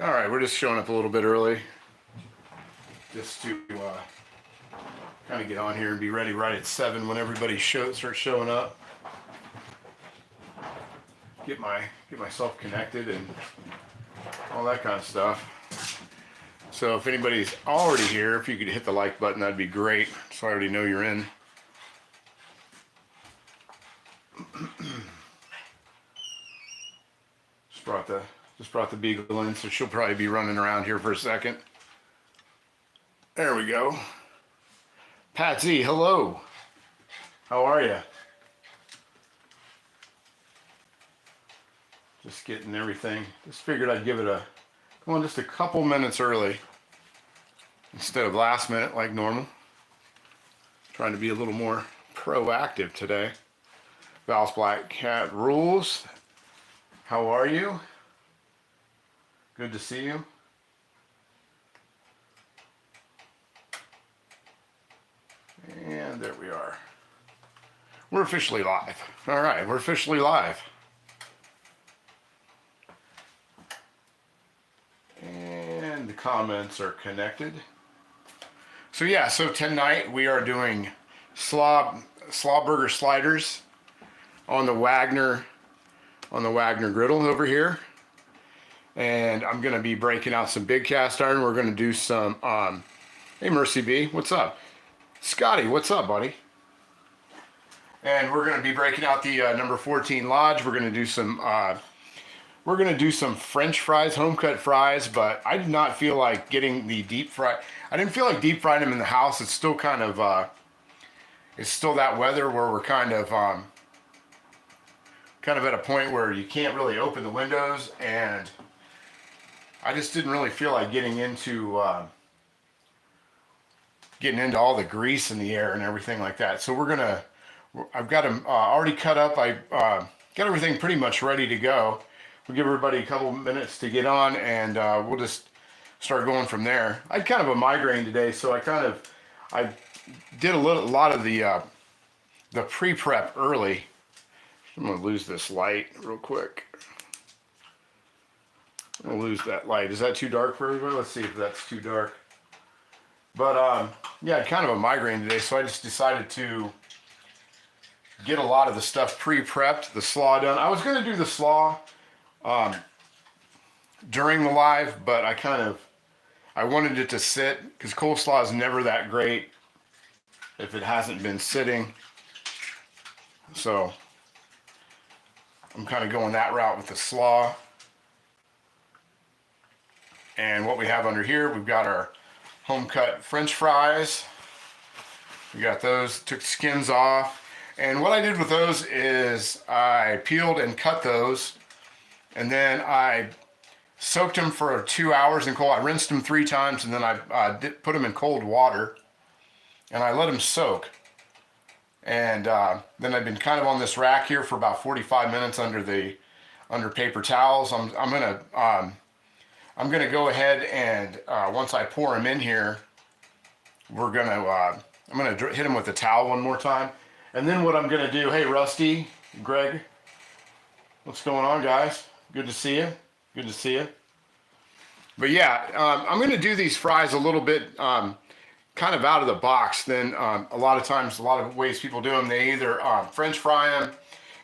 All right, we're just showing up a little bit early, just to kind of get on here and be ready right at 7 when everybody starts showing up. Get myself connected and all that kind of stuff. So if anybody's already here, if you could hit the like button, that'd be great. So I already know you're in. Just brought the beagle in, so she'll probably be running around here for a second. There we go. Patsy, hello. How are you? Just getting everything. Just figured I'd give it just a couple minutes early instead of last minute like normal. Trying to be a little more proactive today. Val's Black Cat Rules. How are you? Good to see you. And there we are. We're officially live. All right, we're officially live. And the comments are connected. So yeah, so tonight we are doing slaw burger sliders on the Wagner griddle over here. And I'm gonna be breaking out some big cast iron. We're gonna do some hey Mercy B, what's up? Scotty, what's up, buddy? And we're gonna be breaking out the number 14 Lodge. We're gonna do some French fries, home cut fries, but I did not feel like getting the deep fry. I didn't feel like deep frying them in the house. It's still kind of it's still that weather where we're kind of at a point where you can't really open the windows, and I just didn't really feel like getting into all the grease in the air and everything like that. So I've got them already cut up. I got everything pretty much ready to go. We'll give everybody a couple minutes to get on, and we'll just start going from there. I had kind of a migraine today, so I did a lot of the pre-prep early. I'm gonna lose this light real quick. I'm gonna lose that light. Is that too dark for everybody? Let's see if that's too dark. But yeah, I had kind of a migraine today, so I just decided to get a lot of the stuff pre-prepped, the slaw done. I was gonna do the slaw during the live, but I wanted it to sit, because coleslaw is never that great if it hasn't been sitting. So I'm kind of going that route with the slaw. And what we have under here, we've got our home cut French fries. We got those, took the skins off. And what I did with those is I peeled and cut those, and then I soaked them for 2 hours in cold. I rinsed them 3 times, and then I put them in cold water, and I let them soak. And then I've been kind of on this rack here for about 45 minutes under paper towels. I'm gonna go ahead and once I pour them in here, I'm gonna hit them with the towel one more time. And then what I'm gonna do, hey Rusty, Greg, what's going on, guys? Good to see you. Good to see you. But yeah, I'm gonna do these fries a little bit kind of out of the box. Then a lot of ways people do them, they either French fry them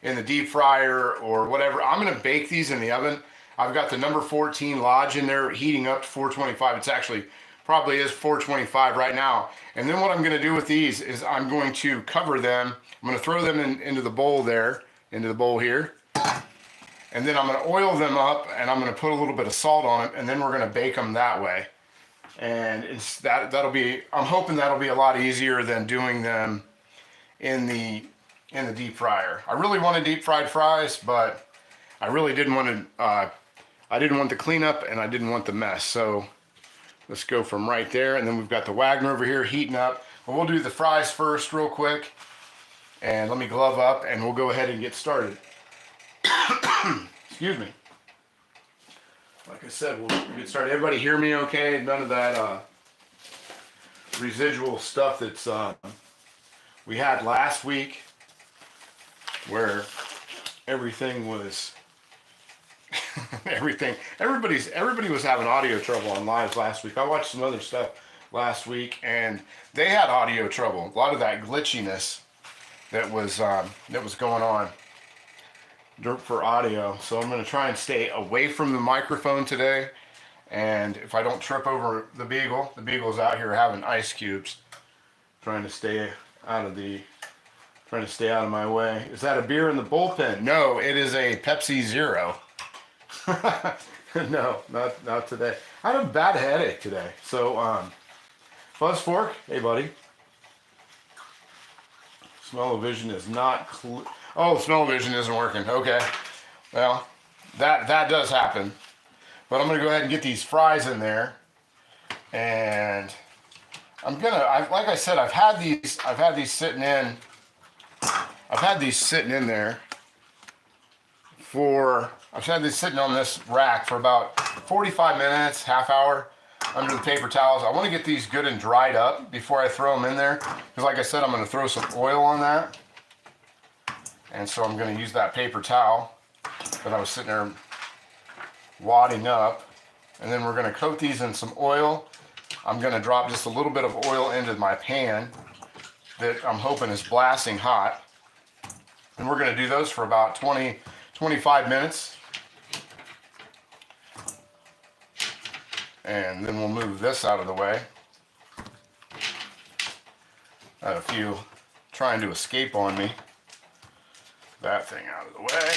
in the deep fryer or whatever. I'm gonna bake these in the oven. I've got the number 14 Lodge in there heating up to 425. It's actually probably is 425 right now. And then what I'm gonna do with these is I'm going to cover them. I'm gonna throw them into the bowl there, into the bowl here. And then I'm gonna oil them up, and I'm gonna put a little bit of salt on it, and then we're gonna bake them that way. And I'm hoping that'll be a lot easier than doing them in the deep fryer. I really wanted deep fried fries, but I really didn't want to, I didn't want the cleanup, and I didn't want the mess. So let's go from right there. And then we've got the Wagner over here heating up. But we'll do the fries first real quick. And let me glove up, and we'll go ahead and get started. Excuse me. Like I said, we'll get started. Everybody hear me okay? None of that residual stuff that's we had last week, where everything was Everybody was having audio trouble on lives last week. I watched some other stuff last week, and they had audio trouble. A lot of that glitchiness that was going on for audio. So I'm going to try and stay away from the microphone today. And if I don't trip over the beagle's out here having ice cubes, trying to stay out of my way. Is that a beer in the bullpen? No, it is a Pepsi Zero. No, not today. I had a bad headache today. So, Fuzz Fork, hey buddy. Smell-o-vision is not oh, smell-o-vision isn't working. Okay. Well, that does happen. But I'm gonna go ahead and get these fries in there. And like I said, I've had these sitting in there I've had these sitting on this rack for about 45 minutes, half hour, under the paper towels. I want to get these good and dried up before I throw them in there, because like I said, I'm going to throw some oil on that. And so I'm going to use that paper towel that I was sitting there wadding up. And then we're going to coat these in some oil. I'm going to drop just a little bit of oil into my pan that I'm hoping is blasting hot. And we're going to do those for about 25 minutes. And then we'll move this out of the way. I had a few trying to escape on me. That thing out of the way.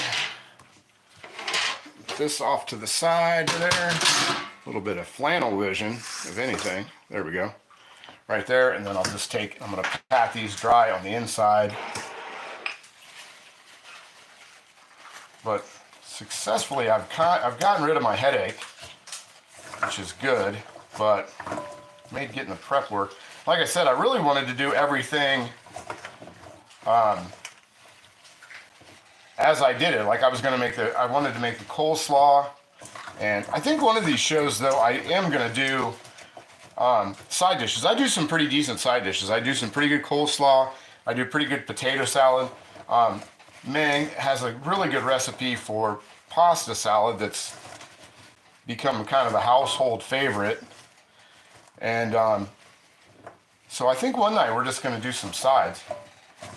Put this off to the side there. A little bit of flannel vision, if anything. There we go. Right there, and then I'm going to pat these dry on the inside. But successfully, I've gotten rid of my headache, which is good, but made getting the prep work. Like I said, I really wanted to do everything as I did it. Like I wanted to make the coleslaw, and I think one of these shows, though, I am going to do side dishes. I do some pretty decent side dishes. I do some pretty good coleslaw. I do pretty good potato salad. Ming has a really good recipe for pasta salad that's become kind of a household favorite. And so I think one night we're just going to do some sides.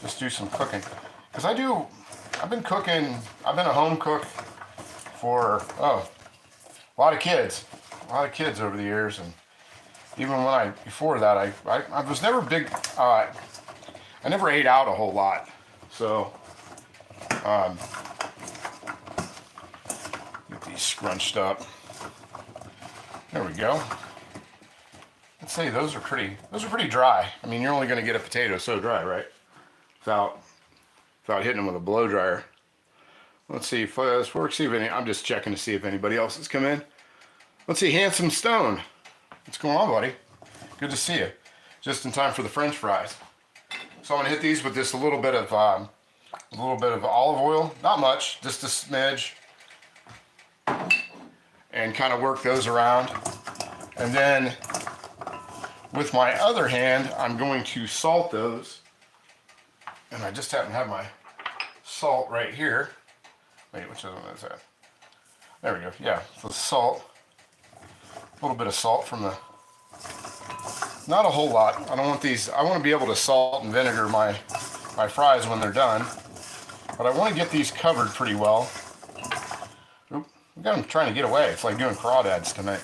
Just do some cooking. Because I've been a home cook for, a lot of kids over the years. And even before that, I was never big, I never ate out a whole lot. So, get these scrunched up. There we go. I'd say those are pretty dry. I mean, you're only going to get a potato so dry, right? Without hitting them with a blow dryer. Let's see if I'm just checking to see if anybody else has come in. Let's see, Handsome Stone. What's going on, buddy? Good to see you. Just in time for the French fries. So I'm gonna hit these with just a little bit of olive oil. Not much, just a smidge, and kind of work those around. And then with my other hand, I'm going to salt those. And I just happen to have my salt right here. Wait, which other one is that? There we go. Yeah, so salt. A little bit of salt from the, not a whole lot. I don't want these, I want to be able to salt and vinegar my fries when they're done. But I want to get these covered pretty well. Oop, I got them trying to get away. It's like doing crawdads tonight.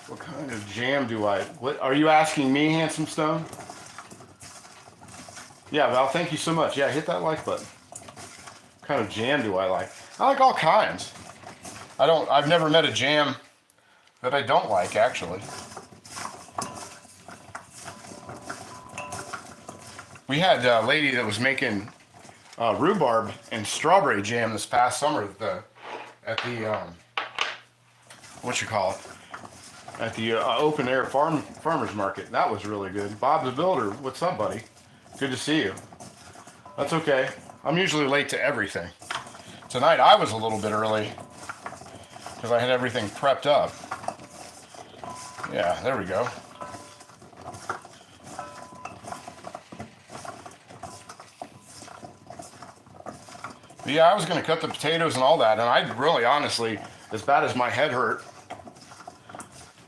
What kind of jam what are you asking me, Handsome Stone? Yeah, Val, thank you so much. Yeah, hit that like button. What kind of jam do I like? I like all kinds. I've never met a jam that I don't like, actually. We had a lady that was making rhubarb and strawberry jam this past summer at the open air farmers market. That was really good. Bob the Builder, what's up, buddy? Good to see you. That's okay. I'm usually late to everything. Tonight I was a little bit early because I had everything prepped up. Yeah, there we go. But yeah, I was gonna cut the potatoes and all that, and I really, honestly, as bad as my head hurt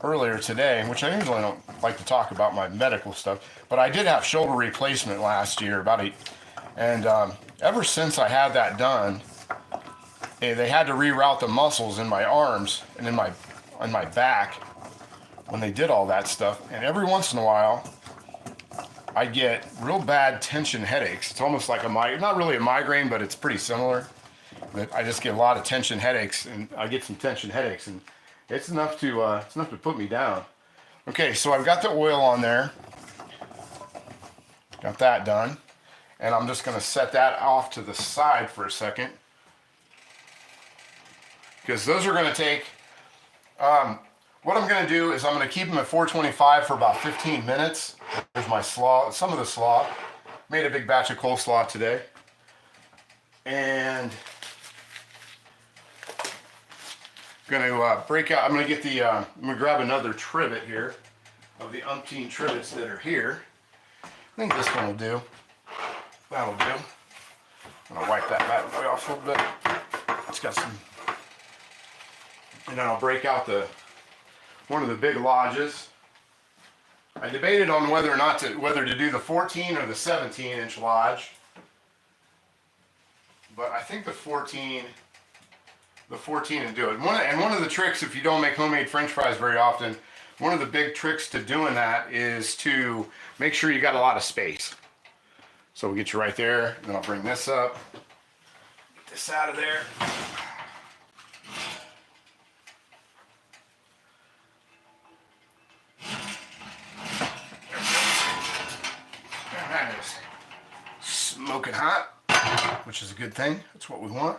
earlier today, which I usually don't like to talk about my medical stuff, but I did have shoulder replacement last year, and ever since I had that done, they had to reroute the muscles in my arms and in my back when they did all that stuff. And every once in a while, I get real bad tension headaches. It's almost like not really a migraine, but it's pretty similar. But I just get a lot of tension headaches, and I get some tension headaches, and it's enough to put me down. Okay, so I've got the oil on there. Got that done. And I'm just going to set that off to the side for a second. Because those are going to take, what I'm going to do is I'm going to keep them at 425 for about 15 minutes. There's my slaw, some of the slaw. Made a big batch of coleslaw today. And I'm going to break out, I'm going to get I'm going to grab another trivet here of the umpteen trivets that are here. I think this one will do. That'll do. I'm going to wipe that bad boy off a little bit. It's got some, and then I'll break out one of the big lodges. I debated on whether to do the 14 or the 17-inch lodge, but I think the 14 and do it. One of the tricks, if you don't make homemade French fries very often, one of the big tricks to doing that is to make sure you got a lot of space. So we'll get you right there, and then I'll bring this up, get this out of there. That is smoking hot, which is a good thing. That's what we want.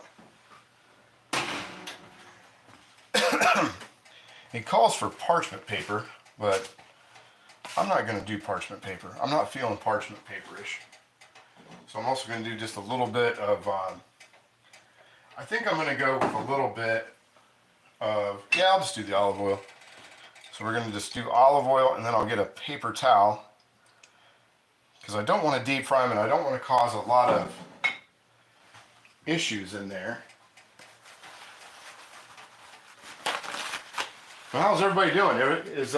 It calls for parchment paper, but I'm not going to do parchment paper. I'm not feeling parchment paperish. So I'm also going to do just a little bit of, I think I'm going to go with a little bit of, yeah, I'll just do the olive oil. So we're going to just do olive oil, and then I'll get a paper towel, because I don't want to deep fry them, and I don't want to cause a lot of issues in there. Well, how's everybody doing? Is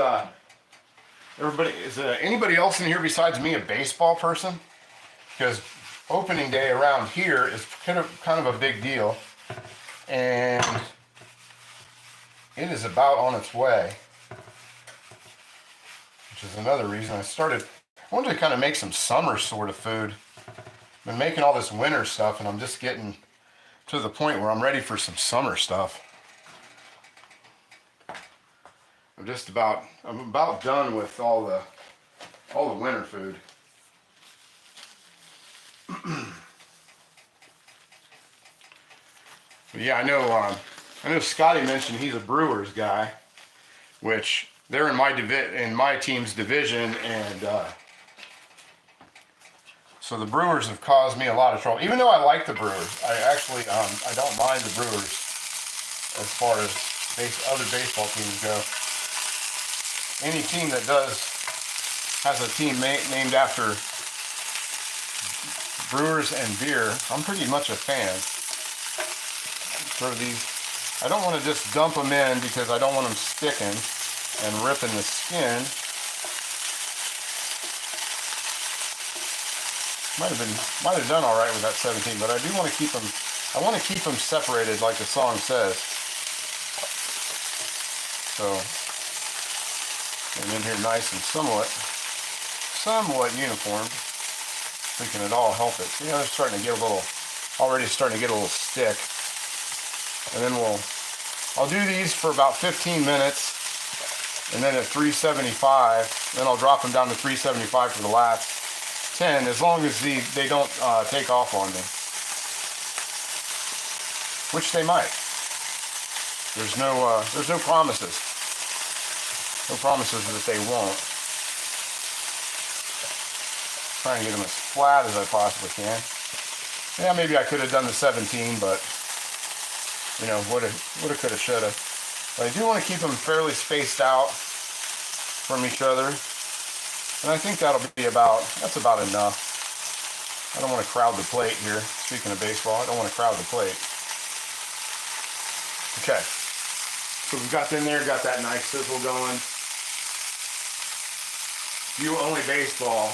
anybody else in here besides me a baseball person? Because opening day around here is kind of a big deal, and it is about on its way, which is another reason I wanted to kind of make some summer sort of food. I've been making all this winter stuff, and I'm just getting to the point where I'm ready for some summer stuff. I'm about done with all the winter food. But yeah, I know Scotty mentioned he's a Brewers guy, which they're in my team's division, and so the Brewers have caused me a lot of trouble. Even though I like the Brewers, I actually I don't mind the Brewers as far as other baseball teams go. Any team that has a team named after Brewers and beer, I'm pretty much a fan. For these, I don't want to just dump them in because I don't want them sticking and ripping the skin. Might have done all right with that 17, but I do want to keep them. I want to keep them separated, like the song says. So, and in here nice and somewhat uniform. Thinking it all help it. You know, they're already starting to get a little stick. And then I'll do these for about 15 minutes, and then at 375, then I'll drop them down to 375 for the last 10, as long as they don't take off on me, which they might. There's no promises. No promises that they won't. Try and get them as flat as I possibly can. Yeah, maybe I could have done the 17, but you know, woulda, coulda, shoulda. But I do want to keep them fairly spaced out from each other, and I think that's about enough. I don't want to crowd the plate here. Speaking of baseball, I don't want to crowd the plate. Okay. So we've got in there, got that nice sizzle going. Do you only baseball?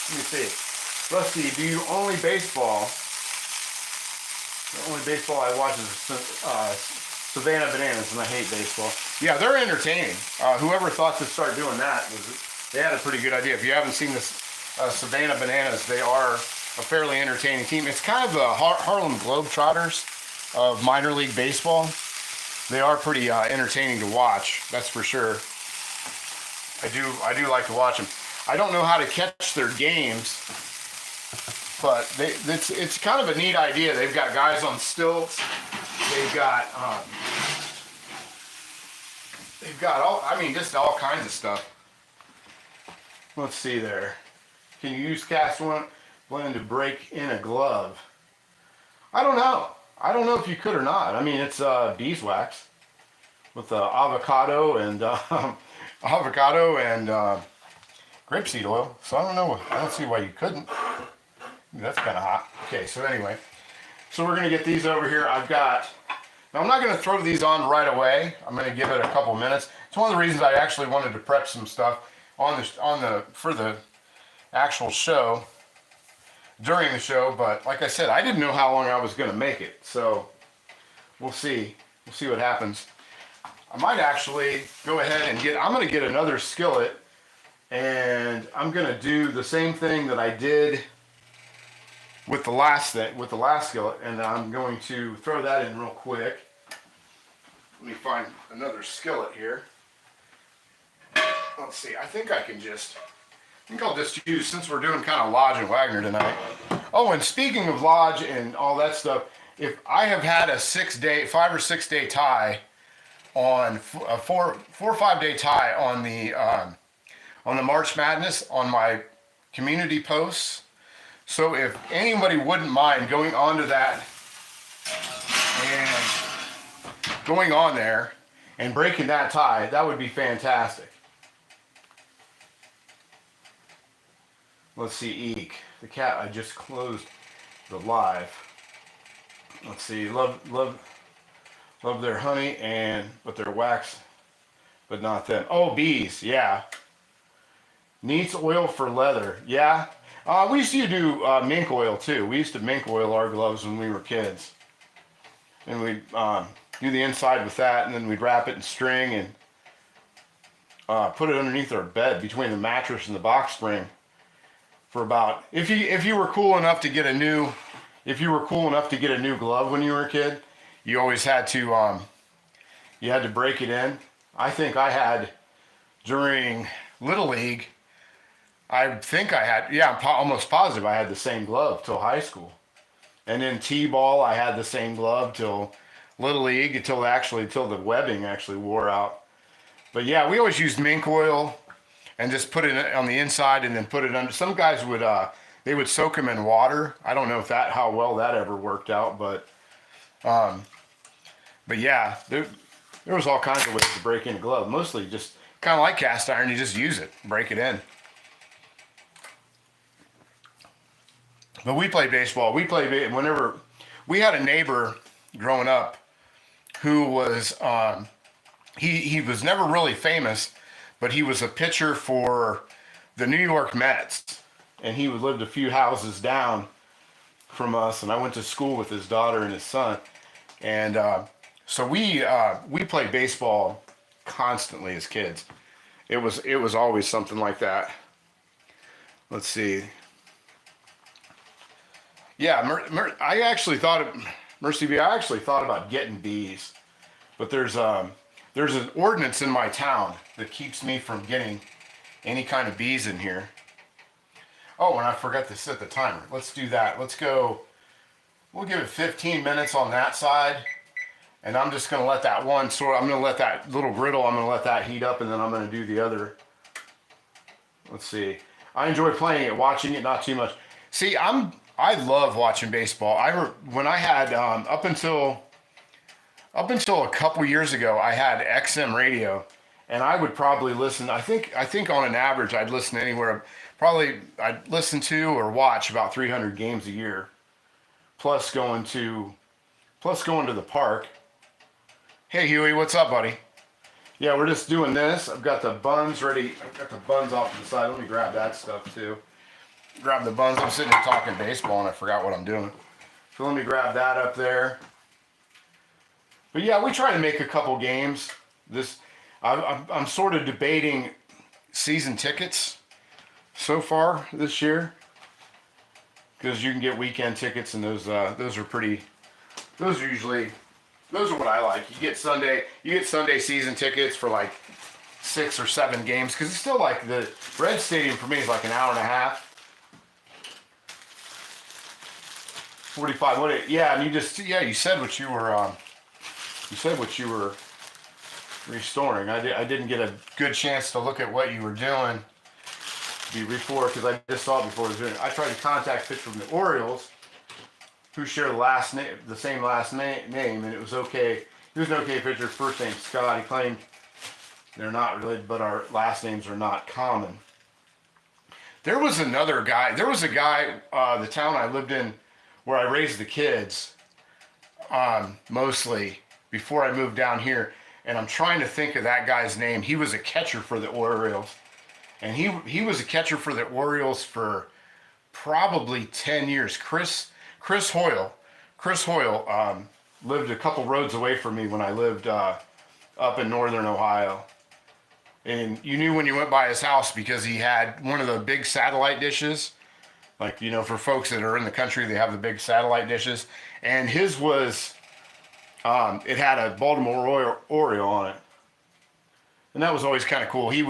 Let me see. Rusty, do you only baseball? The only baseball I watch is Savannah Bananas, and I hate baseball. Yeah, they're entertaining. Whoever thought to start doing that, they had a pretty good idea. If you haven't seen this Savannah Bananas, they are a fairly entertaining team. It's kind of the Harlem Globetrotters of minor league baseball. They are pretty entertaining to watch, that's for sure. I do like to watch them. I don't know how to catch their games, but it's kind of a neat idea. They've got guys on stilts. They've got just all kinds of stuff. Let's see there. Can you use cast one blend to break in a glove? I don't know. I don't know if you could or not. I mean, it's beeswax with avocado and grapeseed oil. So I don't know. I don't see why you couldn't. That's kind of hot. Okay, so anyway. So we're going to get these over here. Now I'm not going to throw these on right away. I'm going to give it a couple minutes. It's one of the reasons I actually wanted to prep some stuff for the actual show, during the show, but like I said, I didn't know how long I was going to make it, so we'll see. We'll see what happens. I might actually go ahead and I'm going to get another skillet, and I'm going to do the same thing that I did with the last skillet, and I'm going to throw that in real quick. Let me find another skillet here. Let's see. I think I'll just use, since we're doing kind of Lodge and Wagner tonight. Oh, and speaking of Lodge and all that stuff, if I have had a 5 or 6 day tie on a 4 or 5 day tie on the March Madness on my community posts. So if anybody wouldn't mind going onto that and going on there and breaking that tie, that would be fantastic. Let's see, Eek. The cat, I just closed the live. Let's see, love their honey but their wax, but not them. Oh, bees, yeah. Needs oil for leather, yeah. We used to do mink oil too. We used to mink oil our gloves when we were kids. And we'd do the inside with that, and then we'd wrap it in string and put it underneath our bed between the mattress and the box spring. For about, if you were cool enough to get a new glove when you were a kid, you always had to break it in. I think I had during Little League. I'm almost positive I had the same glove till high school, and then T-ball I had the same glove till Little League until the webbing actually wore out. But yeah, we always used mink oil. And just put it on the inside and then put it under. Some guys would soak them in water. I don't know how well that ever worked out, but yeah, there was all kinds of ways to break in a glove. Mostly just kind of like cast iron, you just use it, break it in. But we played baseball. Whenever we had a neighbor growing up who was he was never really famous. But he was a pitcher for the New York Mets, and he lived a few houses down from us, and I went to school with his daughter and his son, and so we played baseball constantly as kids. It was always something like that. Let's see. Yeah, I actually thought about getting bees, but there's an ordinance in my town that keeps me from getting any kind of bees in here. Oh, and I forgot to set the timer. Let's do that. We'll give it 15 minutes on that side. And I'm just going to let that I'm going to let that little griddle, I'm going to let that heat up, and then I'm going to do the other. Let's see. I enjoy playing it, watching it, not too much. See, I love watching baseball. When I had, up until a couple years ago, I had XM radio, And I would probably listen. I think on an average, I'd listen anywhere. Probably I'd listen to or watch about 300 games a year, plus going to the park. Hey Huey, what's up, buddy? Yeah, we're just doing this. I've got the buns ready. I've got the buns off to the side. Let me grab that stuff too. Grab the buns. I'm sitting here talking baseball and I forgot what I'm doing. So let me grab that up there. But yeah, we try to make a couple games. I'm sort of debating season tickets so far this year, because you can get weekend tickets, and those are pretty. Those are what I like. You get Sunday season tickets for like 6 or 7 games, because it's still like the Red Stadium for me is like an hour and a half. 45. Yeah, and you said what you were. You said what you were restoring. I didn't get a good chance to look at what you were doing before, because I just saw it before I was doing it. I tried to contact pitch from the Orioles, who share the same last name, and it was okay. He was an okay pitcher. First name Scott. He claimed they're not related, but our last names are not common. There was another guy. There was a guy, the town I lived in, where I raised the kids, mostly before I moved down here, and I'm trying to think of that guy's name. He was a catcher for the Orioles, and he was a catcher for the Orioles for probably 10 years. Chris Hoyle. Chris Hoyle lived a couple roads away from me when I lived up in northern Ohio. And you knew when you went by his house because he had one of the big satellite dishes. Like, for folks that are in the country, they have the big satellite dishes. And his was, it had a Baltimore Oriole on it. And that was always kind of cool. He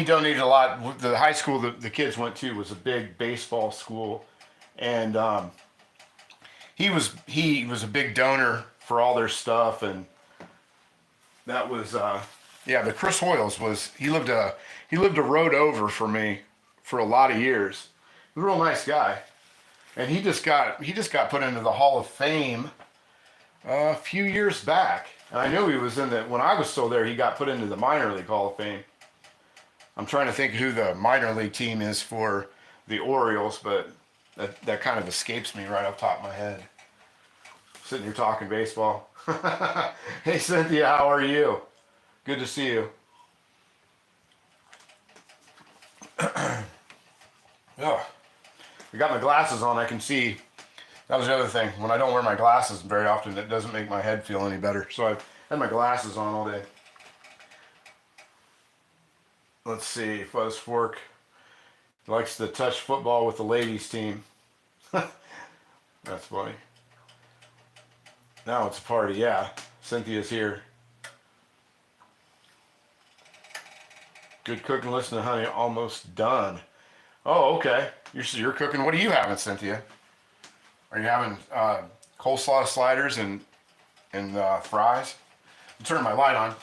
donated a lot. The high school the kids went to was a big baseball school. And he was a big donor for all their stuff. And that was, but Chris Hoyles he lived a road over for me for a lot of years. He was a real nice guy. And he just got put into the Hall of Fame a few years back. And I knew he was when I was still there, he got put into the minor league Hall of Fame. I'm trying to think who the minor league team is for the Orioles, but that kind of escapes me right off the top of my head. Sitting here talking baseball. Hey Cynthia, how are you? Good to see you. Oh, I got my glasses on. I can see. That was the other thing. When I don't wear my glasses very often, it doesn't make my head feel any better. So I've had my glasses on all day. Let's see. Fuzz Fork likes to touch football with the ladies team. That's funny. Now it's a party. Yeah, Cynthia's here. Good cooking. Listen to honey. Almost done. Oh, okay. You're cooking. What are you having, Cynthia? Are you having coleslaw sliders and fries? I'll turn my light on.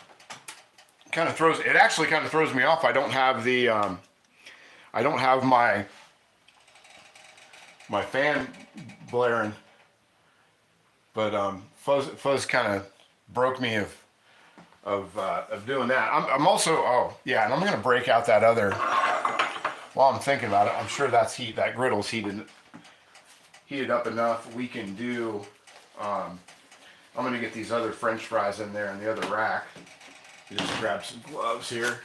It actually kind of throws me off. I don't have my fan blaring, but Fuzz kind of broke me of doing that. I'm also and I'm gonna break out that other. While I'm thinking about it, I'm sure that griddle's heated up enough. We can do. I'm gonna get these other French fries in there in the other rack. Just grab some gloves here.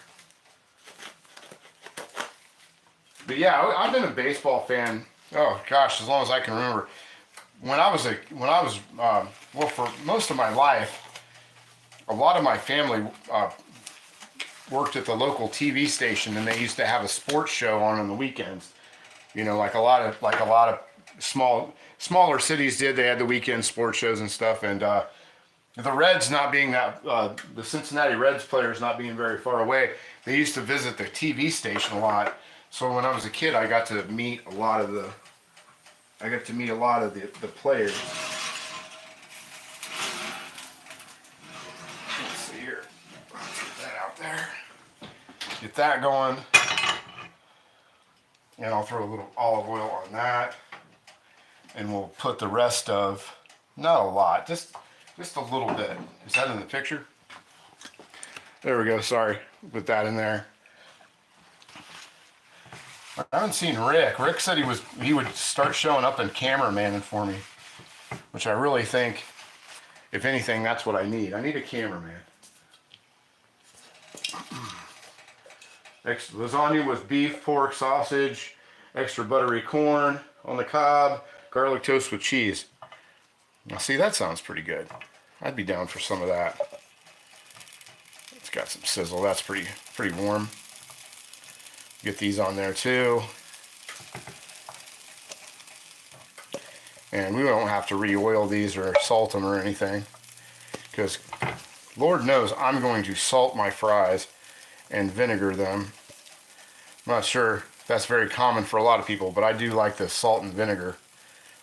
But yeah, I've been a baseball fan. Oh gosh, as long as I can remember. For most of my life, a lot of my family worked at the local TV station, and they used to have a sports show on the weekends. Like a lot of smaller cities did. They had the weekend sports shows and stuff. And the Reds not being the Cincinnati Reds players not being very far away, they used to visit the TV station a lot. So when I was a kid, I got to meet a lot of the players. Let's see here. Get that out there. Get that going. And I'll throw a little olive oil on that. And we'll put the rest of, not a lot, just a little bit. Is that in the picture? There we go. Sorry. Put that in there. I haven't seen Rick. Rick said he would start showing up and cameramanning for me, which I really think, if anything, that's what I need. I need a cameraman. Extra lasagna with beef, pork, sausage, extra buttery corn on the cob, garlic toast with cheese. Now, see, that sounds pretty good. I'd be down for some of that. It's got some sizzle. That's pretty warm. Get these on there too. And we don't have to re-oil these or salt them or anything, because Lord knows I'm going to salt my fries and vinegar them. I'm not sure if that's very common for a lot of people, but I do like the salt and vinegar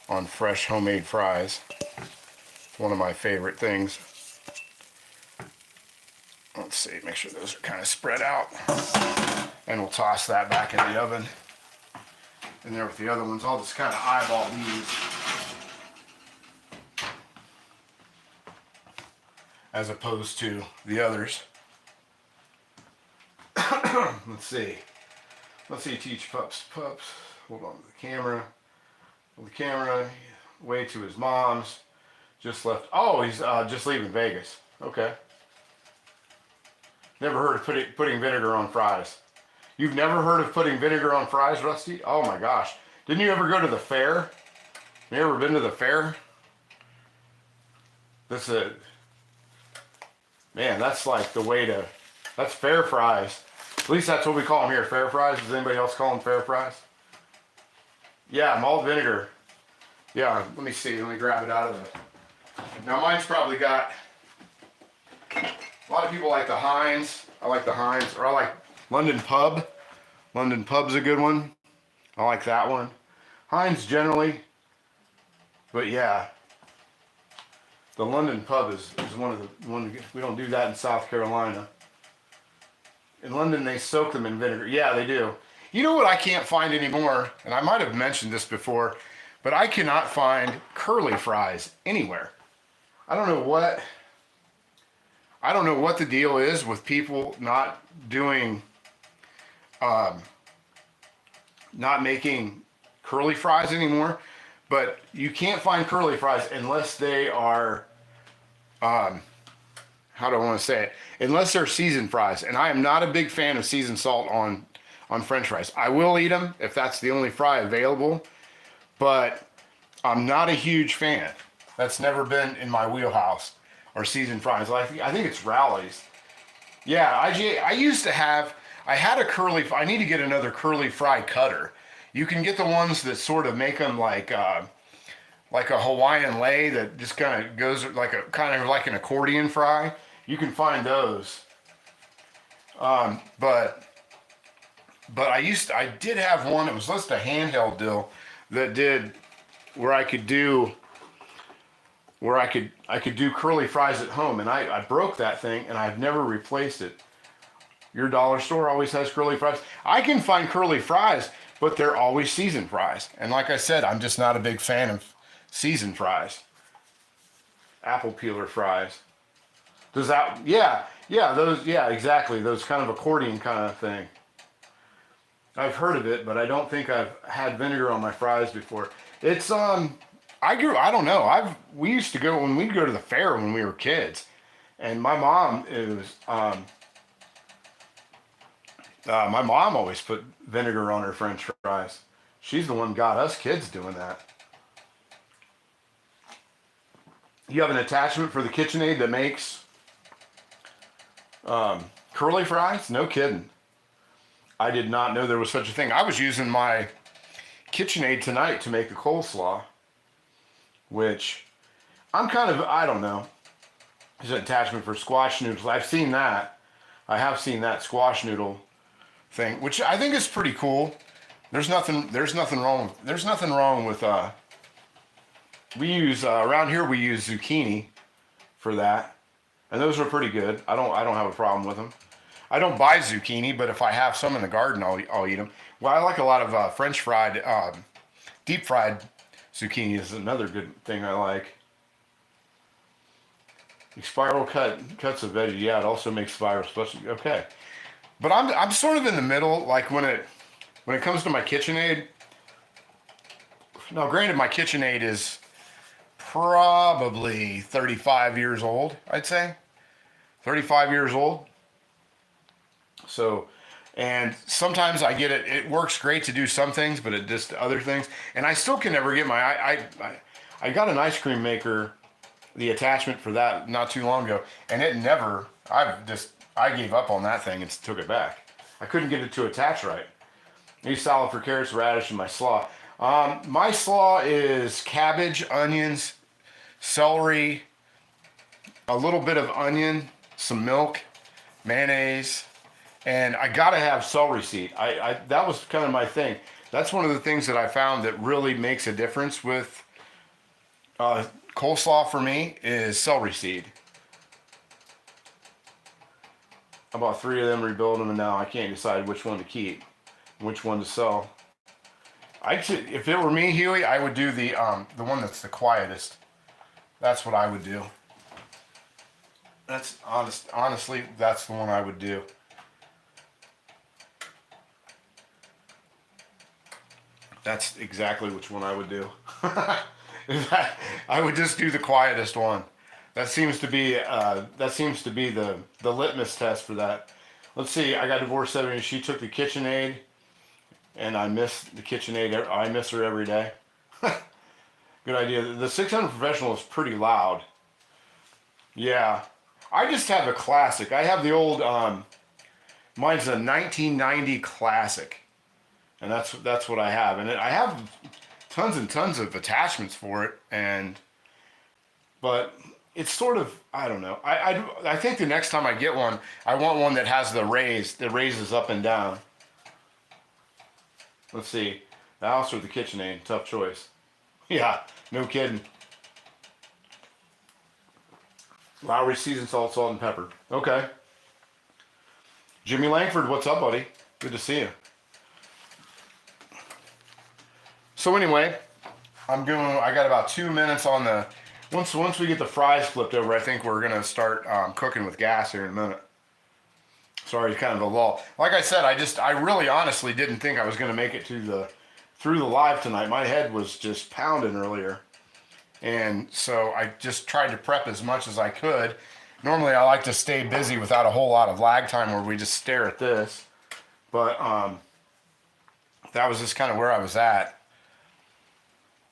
on fresh homemade fries. It's one of my favorite things. Let's see, make sure those are kind of spread out. And we'll toss that back in the oven. In there with the other ones, I'll just kind of eyeball these as opposed to the others. Let's see. Let's see, teach pups. Hold on to the camera. Hold the camera way to his mom's. Just left. Oh, he's just leaving Vegas. Okay. Never heard of putting vinegar on fries. You've never heard of putting vinegar on fries, Rusty? Oh my gosh. Didn't you ever go to the fair? You ever been to the fair? Man, that's like the way to, that's fair fries. At least that's what we call them here, fair fries. Does anybody else call them fair fries? Yeah, malt vinegar. Yeah, let me see. Let me grab it out of the, now mine's probably got, a lot of people like the Heinz. I like the Heinz, or I like London Pub. London Pub's a good one. I like that one. Heinz generally, but yeah, the London Pub is one we don't do that in South Carolina. In London, they soak them in vinegar. Yeah, they do. You know what I can't find anymore, and I might have mentioned this before, but I cannot find curly fries anywhere. I don't know what the deal is with people not doing, not making curly fries anymore, but you can't find curly fries unless they are, how do I want to say it? Unless they're seasoned fries. And I am not a big fan of seasoned salt on French fries. I will eat them if that's the only fry available, but I'm not a huge fan. That's never been in my wheelhouse, or seasoned fries. I think it's Rally's. Yeah, I used to have, I had a curly, I need to get another curly fry cutter. You can get the ones that sort of make them like a Hawaiian lei that just kind of goes like kind of like an accordion fry. You can find those. But I did have one, it was just a handheld deal that did, where I could do curly fries at home, and I broke that thing and I've never replaced it. Your dollar store always has curly fries. I can find curly fries, but they're always seasoned fries. And like I said, I'm just not a big fan of seasoned fries. Apple peeler fries. Does that, yeah, those, yeah, exactly. Those kind of accordion kind of thing. I've heard of it, but I don't think I've had vinegar on my fries before. It's, I don't know. We used to go, when we'd go to the fair when we were kids, and my mom my mom always put vinegar on her French fries. She's the one who got us kids doing that. You have an attachment for the KitchenAid that makes curly fries? No kidding. I did not know there was such a thing. I was using my KitchenAid tonight to make the coleslaw, which I'm kind of, I don't know. There's an attachment for squash noodles. I've seen that. I have seen that squash noodle thing, which I think is pretty cool. There's nothing wrong with we use around here we use zucchini for that, and those are pretty good. I don't have a problem with them. I don't buy zucchini, but if I have some in the garden, I'll eat them. Well, I like a lot of French fried, deep fried zucchini is another good thing I like. Spiral cuts of veggie. Yeah, it also makes spiral, especially okay. But I'm sort of in the middle. Like when it comes to my KitchenAid. Now, granted, my KitchenAid is probably 35 years old. I'd say 35 years old. So, and sometimes I get it. It works great to do some things, but it just other things. And I still can never get my. I got an ice cream maker, the attachment for that not too long ago, and it never. I gave up on that thing and took it back. I couldn't get it to attach right. I use salad for carrots, radish, and my slaw. My slaw is cabbage, onions, celery, a little bit of onion, some milk, mayonnaise, and I gotta have celery seed. I that was kind of my thing. That's one of the things that I found that really makes a difference with coleslaw for me is celery seed. I bought 3 of them, rebuild them, and now I can't decide which one to keep, which one to sell. If it were me, Huey, I would do the one that's the quietest. That's what I would do. That's honestly, that's the one I would do. That's exactly which one I would do. I would just do the quietest one. That seems to be the litmus test for that. Let's see. I got divorced 7 years. She took the KitchenAid, and I miss the KitchenAid. I miss her every day. Good idea. The 600 Professional is pretty loud. Yeah, I just have a classic. I have the old. Mine's a 1990 classic. And that's what I have, and I have tons and tons of attachments for it, but it's sort of I don't know. I think the next time I get one, I want one that has the raise that raises up and down. Let's see, the house or the KitchenAid, tough choice. Yeah, no kidding. Lowry seasoned salt, and pepper. Okay. Jimmy Langford, what's up, buddy? Good to see you. So anyway, I got about 2 minutes on the. Once we get the fries flipped over, I think we're gonna start cooking with gas here in a minute. Sorry, kind of a lull. Like I said, I really honestly didn't think I was gonna make it through the live tonight. My head was just pounding earlier, and so I just tried to prep as much as I could. Normally, I like to stay busy without a whole lot of lag time where we just stare at this, but that was just kind of where I was at.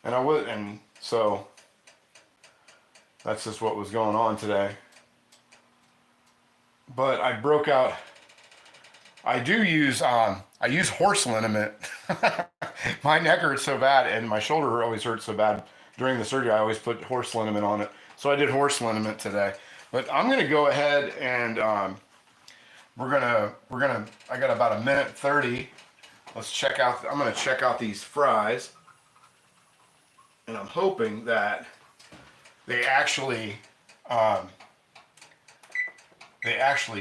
And so that's just what was going on today. But I broke out. I use horse liniment. My neck hurts so bad, and my shoulder always hurts so bad during the surgery. I always put horse liniment on it, so I did horse liniment today. But I'm gonna go ahead and we're gonna. I got about 1:30. Let's check out. I'm gonna check out these fries. And I'm hoping that they actually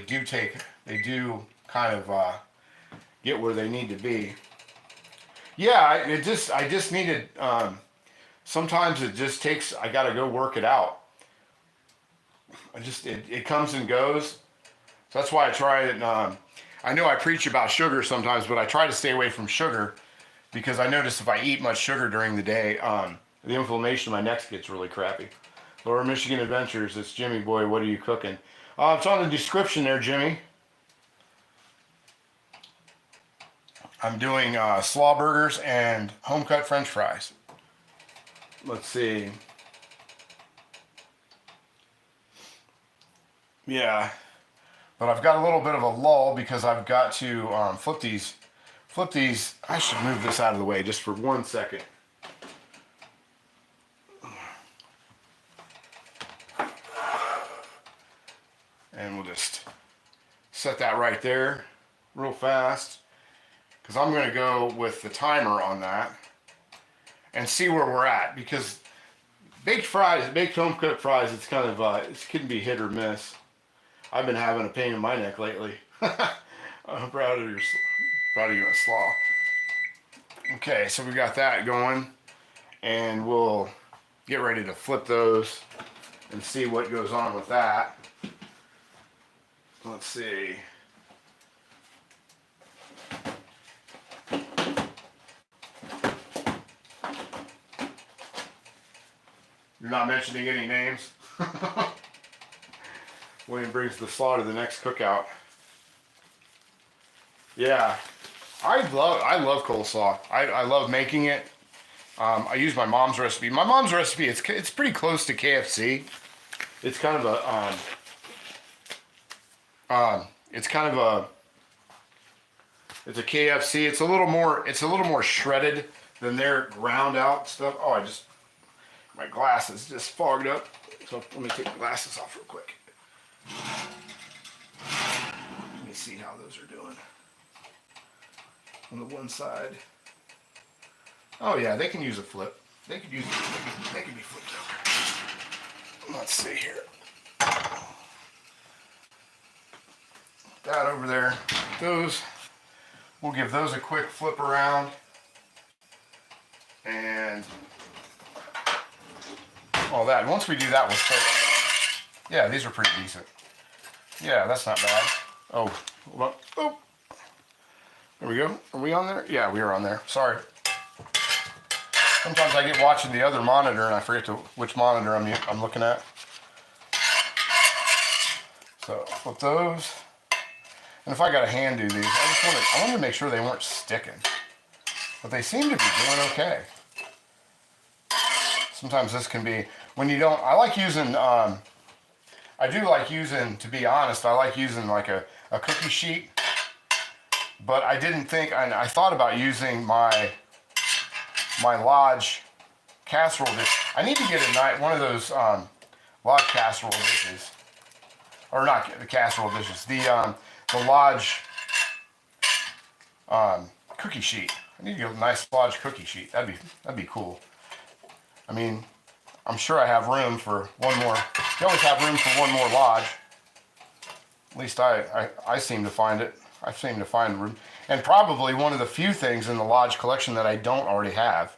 do kind of get where they need to be. Yeah, I just needed. Sometimes it just takes. I got to go work it out. It comes and goes. So that's why I try it. I know I preach about sugar sometimes, but I try to stay away from sugar because I notice if I eat much sugar during the day. The inflammation in my neck gets really crappy. Lower Michigan Adventures, it's Jimmy Boy. What are you cooking? It's on the description there, Jimmy. I'm doing slaw burgers and home cut French fries. Let's see. Yeah, but I've got a little bit of a lull because I've got to flip these. I should move this out of the way just for 1 second. And we'll just set that right there real fast because I'm going to go with the timer on that and see where we're at baked home cooked fries, it's kind of, it can be hit or miss. I've been having a pain in my neck lately. I'm proud of your slaw. Okay, so we got that going and we'll get ready to flip those and see what goes on with that. Let's see. You're not mentioning any names? William brings the slaw to the next cookout. Yeah, I love coleslaw. I love making it. I use my mom's recipe. My mom's recipe, it's pretty close to KFC. It's kind of it's a KFC. It's a little more shredded than their ground out stuff. Oh, my glasses just fogged up. So let me take the glasses off real quick. Let me see how those are doing. On the one side. Oh yeah, they can use a flip. They can be flipped over. Let's see here. That over there. Those, we'll give those a quick flip around. And all that. And once we do that, we'll start. Yeah, these are pretty decent. Yeah, that's not bad. Oh, hold on. Oh. There we go. Are we on there? Yeah, we are on there. Sorry. Sometimes I get watching the other monitor and I forget which monitor I'm looking at. So flip those. And if I got a hand do these, I wanted to make sure they weren't sticking. But they seem to be doing okay. Sometimes this can be, when you don't, I like using, to be honest, I like using like a cookie sheet. But I didn't think, I thought about using my Lodge casserole dish. I need to get one of those Lodge casserole dishes. Or not the casserole dishes, the Lodge cookie sheet. I need to get a nice Lodge cookie sheet. That'd be cool. I mean, I'm sure I have room for one more. You always have room for one more Lodge. At least I seem to find it. I seem to find room. And probably one of the few things in the Lodge collection that I don't already have.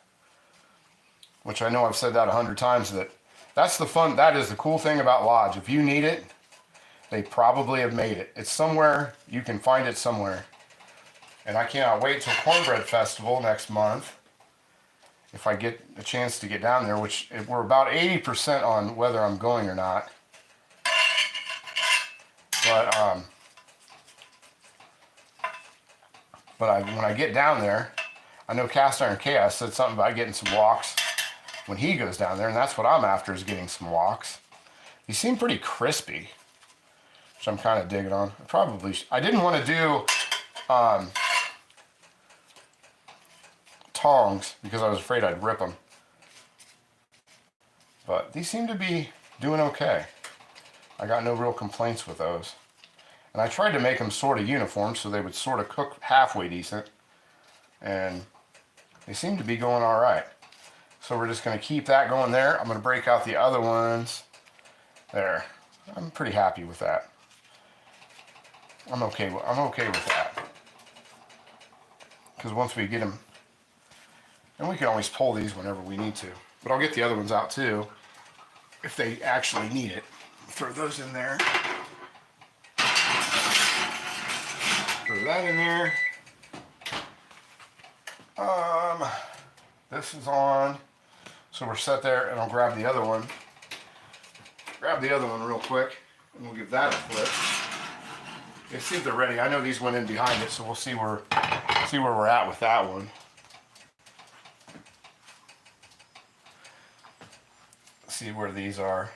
Which I know I've said that 100 times, that is the cool thing about Lodge. If you need it, they probably have made it. It's somewhere, you can find it somewhere. And I cannot wait till Cornbread Festival next month. If I get a chance to get down there, which we're about 80% on whether I'm going or not. But when I get down there, I know Cast Iron Chaos said something about getting some walks when he goes down there, and that's what I'm after, is getting some walks. He seemed pretty crispy, which I'm kind of digging on. I didn't want to do tongs because I was afraid I'd rip them. But these seem to be doing okay. I got no real complaints with those. And I tried to make them sort of uniform so they would sort of cook halfway decent. And they seem to be going all right. So we're just going to keep that going there. I'm going to break out the other ones. There. I'm pretty happy with that. I'm okay with that. Because once we get them, and we can always pull these whenever we need to. But I'll get the other ones out too, if they actually need it. Throw those in there. Throw that in there. This is on. So we're set there, and I'll grab the other one. Grab the other one real quick, and we'll give that a flip. Let's see if they're ready. I know these went in behind it, so we'll see where we're at with that one. See where these are.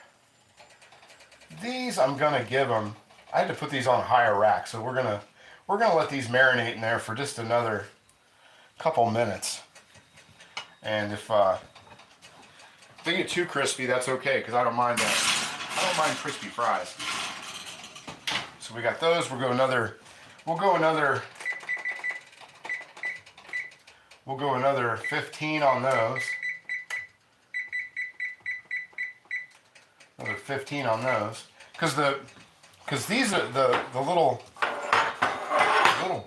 These I'm gonna give them. I had to put these on a higher rack, so we're gonna let these marinate in there for just another couple minutes. And if they get too crispy, that's okay, because I don't mind that. I don't mind crispy fries. So we got those. We'll go another 15 on those. Another 15 on those. Because these are the little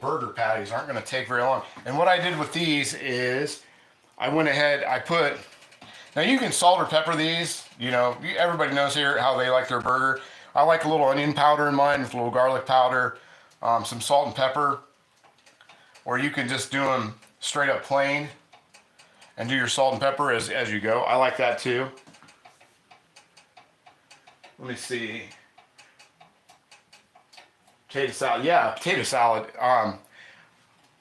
burger patties aren't going to take very long. And what I did with these is I went ahead, Now you can salt or pepper these. You know, everybody knows here how they like their burger. I like a little onion powder in mine with a little garlic powder, some salt and pepper. Or you can just do them straight up plain and do your salt and pepper as you go. I like that too. Let me see. Potato salad. Yeah, potato salad.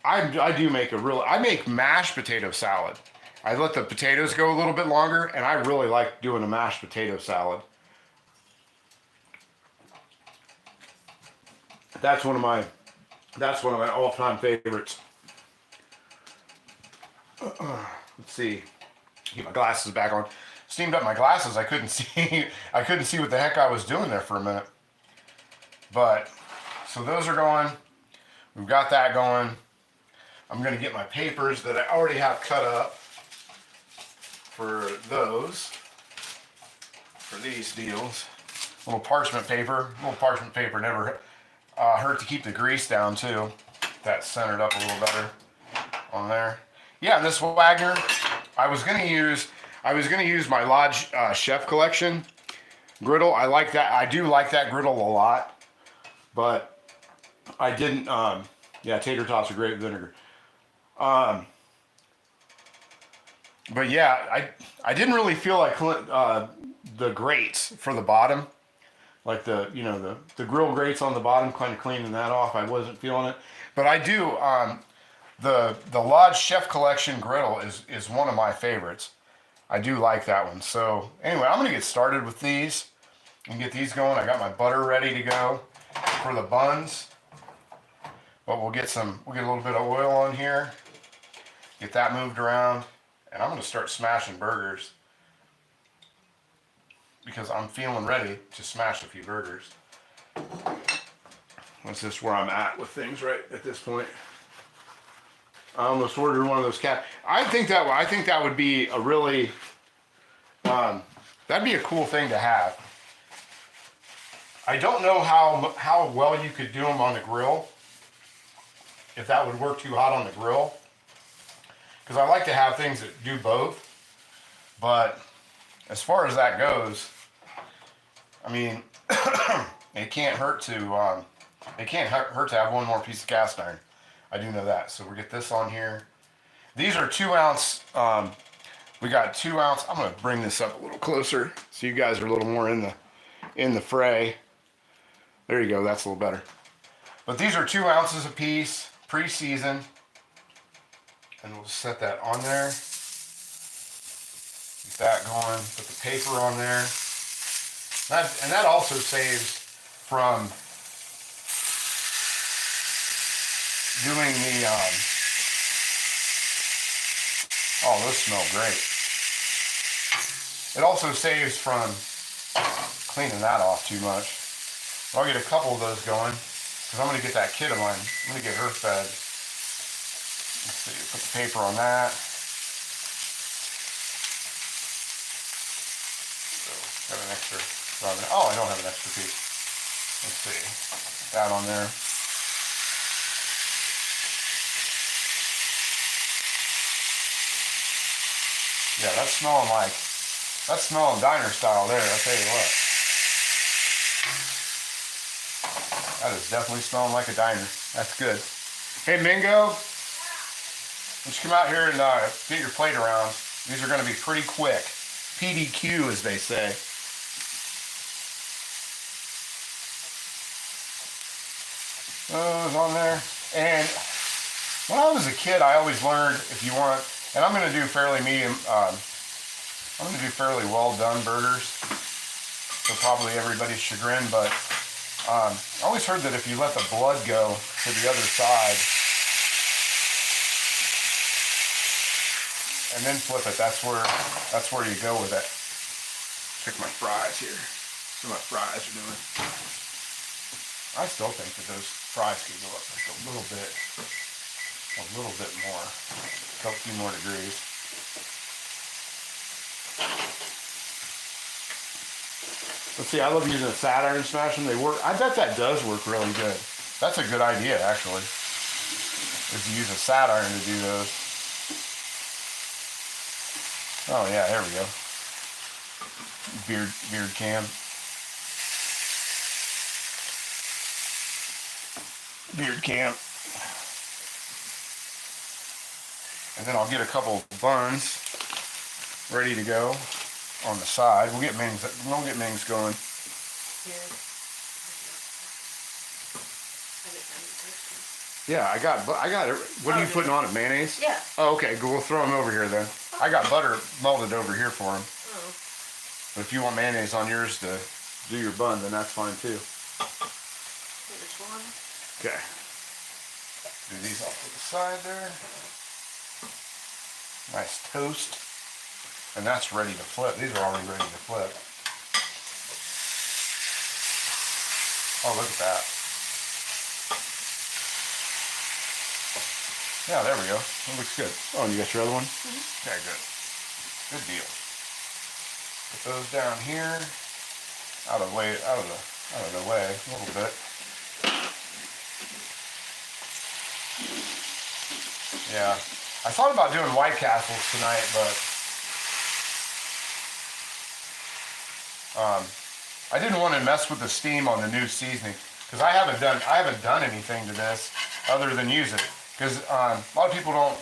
I do make I make mashed potato salad. I let the potatoes go a little bit longer, and I really like doing a mashed potato salad. That's one of my all-time favorites. Let's see. Get my glasses back on. Steamed up my glasses. I couldn't see. I couldn't see what the heck I was doing there for a minute. But so those are going. We've got that going. I'm going to get my papers that I already have cut up for those. For these deals. Little parchment paper. Little parchment paper never hurt to keep the grease down too. That's centered up a little better on there. Yeah, and this Wagner, I was gonna use my Lodge Chef Collection griddle. I like that. I do like that griddle a lot, but I didn't. Yeah, tater tots are great with vinegar. But yeah, I didn't really feel like the grates for the bottom, like the grill grates on the bottom, kind of cleaning that off. I wasn't feeling it, but I do. The Lodge Chef Collection griddle is one of my favorites. I do like that one. So anyway, I'm gonna get started with these and get these going. I got my butter ready to go for the buns, but we'll get a little bit of oil on here, get that moved around, and I'm gonna start smashing burgers because I'm feeling ready to smash a few burgers. That's just where I'm at with things right at this point. I almost ordered one of those I think that would be a really, that'd be a cool thing to have. I don't know how well you could do them on the grill, if that would work too hot on the grill, because I like to have things that do both. But as far as that goes, I mean, it can't hurt to have one more piece of cast iron. I do know that. So we'll get this on here. These are 2 ounce. We got 2 ounce. I'm going to bring this up a little closer so you guys are a little more in the fray. There you go. That's a little better. But these are 2 ounces a piece, pre-seasoned. And we'll set that on there. Get that going. Put the paper on there. And that also saves from doing the, oh, those smell great. It also saves from cleaning that off too much. I'll get a couple of those going, because I'm going to get that kid of mine, I'm going to get her fed. Let's see, put the paper on that. So, got an extra, oh, I don't have an extra piece. Let's see, that on there. Yeah, that's smelling diner style there, I'll tell you what. That is definitely smelling like a diner. That's good. Hey, Mingo, why don't you come out here and get your plate around. These are going to be pretty quick. PDQ, as they say. Those on there. And when I was a kid, I always learned if you want, and I'm going to do fairly medium, I'm going to do fairly well done burgers, so probably everybody's chagrin, but I always heard that if you let the blood go to the other side and then flip it, that's where you go with it. Check my fries here. See what my fries are doing. I still think that those fries could go up just a little bit more, a few more degrees. Let's see, I love using a sat iron smash them. They work. I bet that does work really good. That's a good idea, actually, is to use a sat iron to do those. Oh yeah, there we go. beard cam. Beard cam. And then I'll get a couple buns ready to go on the side. We'll get Ming's going. Here. Yeah, I got it. What are you putting on it? Mayonnaise? Yeah. Oh, okay. We'll throw them over here then. I got butter melted over here for them. Oh. But if you want mayonnaise on yours to do your bun, then that's fine too. Here's one. Okay. Do these off to the side there. Nice toast. And that's ready to flip. These are already ready to flip. Oh, look at that. Yeah, there we go. It looks good. Oh, and you got your other one? Mm-hmm. Okay, good. Good deal. Put those down here. Out of the way a little bit. Yeah. I thought about doing White Castles tonight, but I didn't want to mess with the steam on the new seasoning because I haven't done anything to this other than use it. Because a lot of people don't.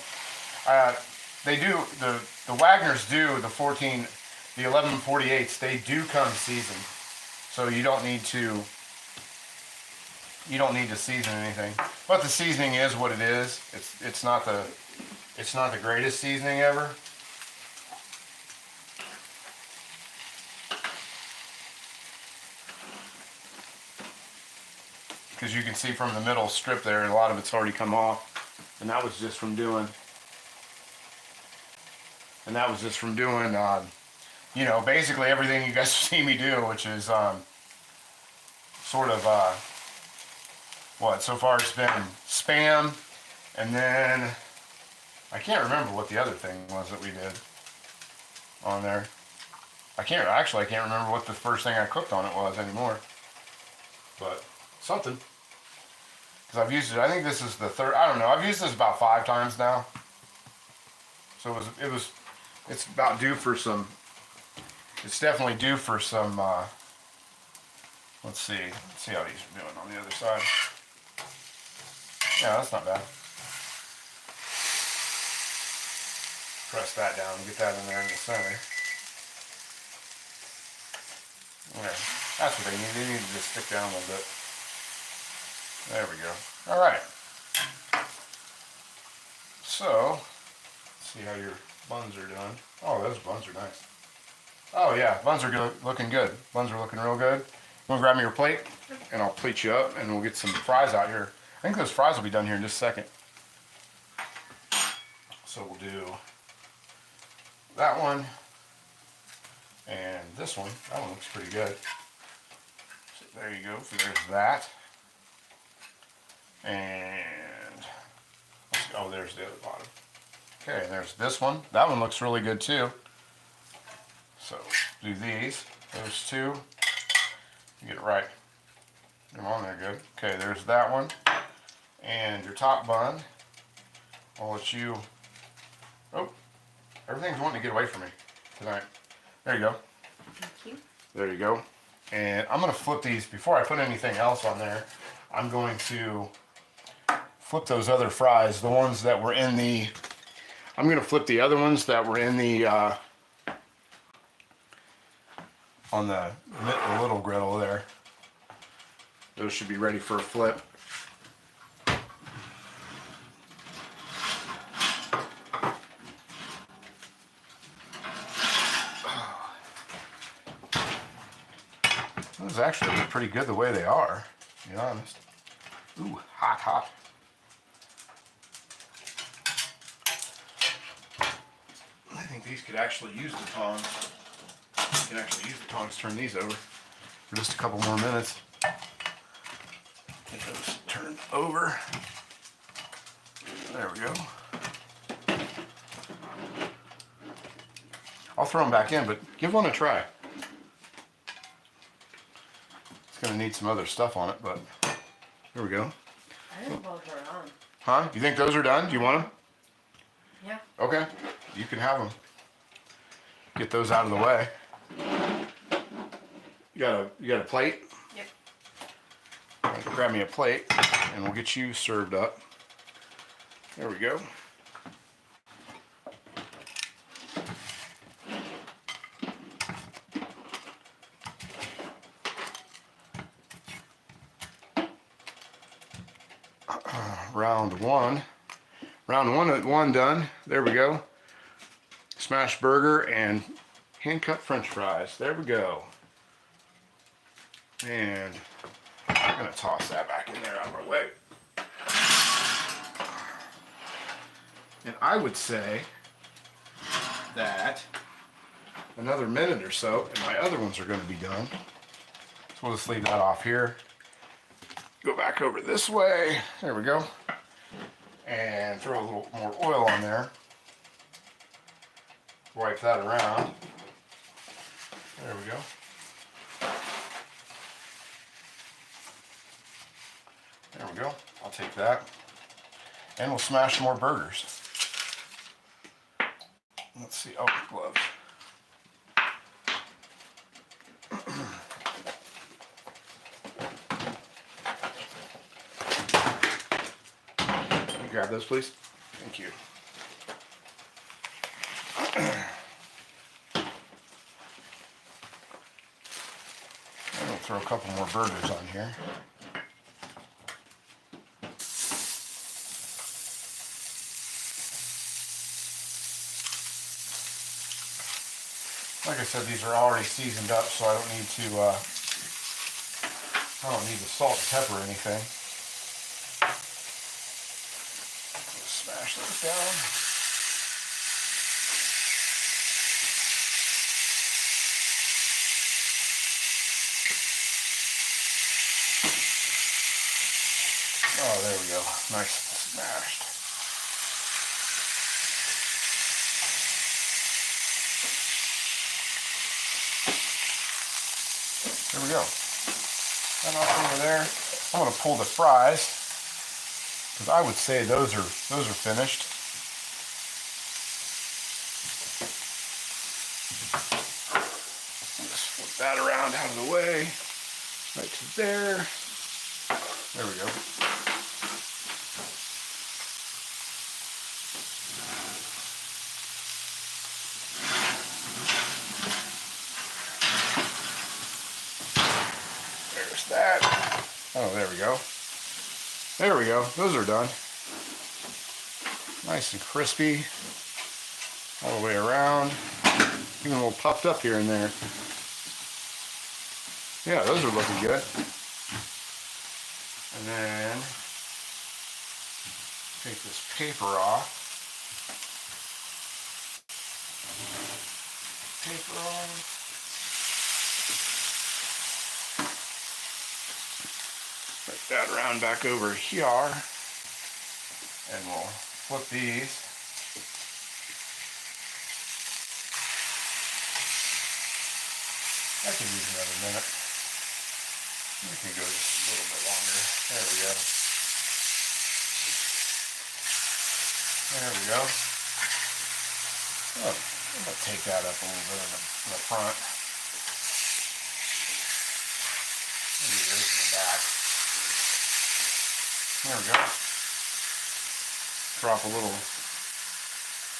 They do the Wagners do the 1148s. They do come seasoned, so you don't need to season anything. But the seasoning is what it is. It's not the greatest seasoning ever. Because you can see from the middle strip there, a lot of it's already come off. And that was just from doing, you know, basically everything you guys see me do, which is sort of, so far it's been Spam, and then, I can't remember what the other thing was that we did on there. I can't remember what the first thing I cooked on it was anymore. But, something. I've used it. I think this is the third. I don't know. I've used this about 5 times now. So it's about due for some. It's definitely due for some. Let's see how these are doing on the other side. Yeah, that's not bad. Press that down and get that in there in the center. Yeah, that's what they need. They need to just stick down a little bit. There we go. All right. So, let's see how your buns are done. Oh, those buns are nice. Oh yeah, buns are looking good. Buns are looking real good. You want to grab me your plate? And I'll plate you up and we'll get some fries out here. I think those fries will be done here in just a second. So we'll do that one and this one. That one looks pretty good. So there you go. So there's that. And, oh, there's the other bottom. Okay, there's this one. That one looks really good too. So, do those two. You get it right. Get them on there good. Okay, there's that one. And your top bun. I'll let you, oh, everything's wanting to get away from me tonight. There you go. Thank you. There you go. And I'm going to flip these, before I put anything else on there, I'm going to flip those other fries, the ones that were in the, I'm going to flip the other ones that were in the, on the little griddle there. Those should be ready for a flip. Those actually look pretty good the way they are, to be honest. Ooh, hot, hot. I think these could actually use the tongs. You can actually use the tongs to turn these over for just a couple more minutes. Get those turned over. There we go. I'll throw them back in, but give one a try. It's going to need some other stuff on it, but there we go. I think those are on. Huh? You think those are done? Do you want them? Yeah. Okay. You can have them. Get those out of the way. You got a plate? Yep. Grab me a plate, and we'll get you served up. There we go. Round one. Round one done. There we go. Smashed burger and hand-cut French fries. There we go. And I'm gonna toss that back in there out of our way. And I would say that another minute or so, and my other ones are gonna be done. So we'll just leave that off here. Go back over this way. There we go. And throw a little more oil on there. Wipe that around. There we go. There we go. I'll take that. And we'll smash some more burgers. Let's see. Oh, gloves. Can you grab those, please? Thank you. And we'll throw a couple more burgers on here. Like I said, these are already seasoned up, so I don't need the salt and pepper or anything. Smash those down. Oh, there we go. Nice and smashed. There we go. And off over there, I'm going to pull the fries because I would say those are finished. Just flip that around out of the way, right to there. There we go. There's that. Oh, there we go. There we go. Those are done. Nice and crispy all the way around. Even a little puffed up here and there. Yeah, those are looking good. And then take this paper off. Paper off. Put that around back over here. And we'll flip these. I could use another minute. We can go just a little bit longer. There we go. There we go. Oh, I'm going to take that up a little bit in the front. Maybe those in the back. There we go. Drop a little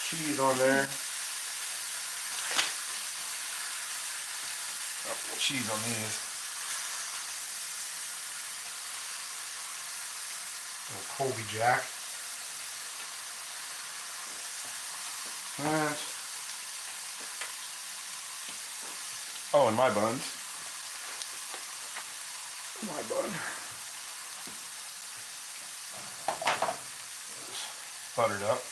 cheese on there. Drop a little cheese on these. A little Colby Jack. That. Oh, and my buns. My bun. Buttered up.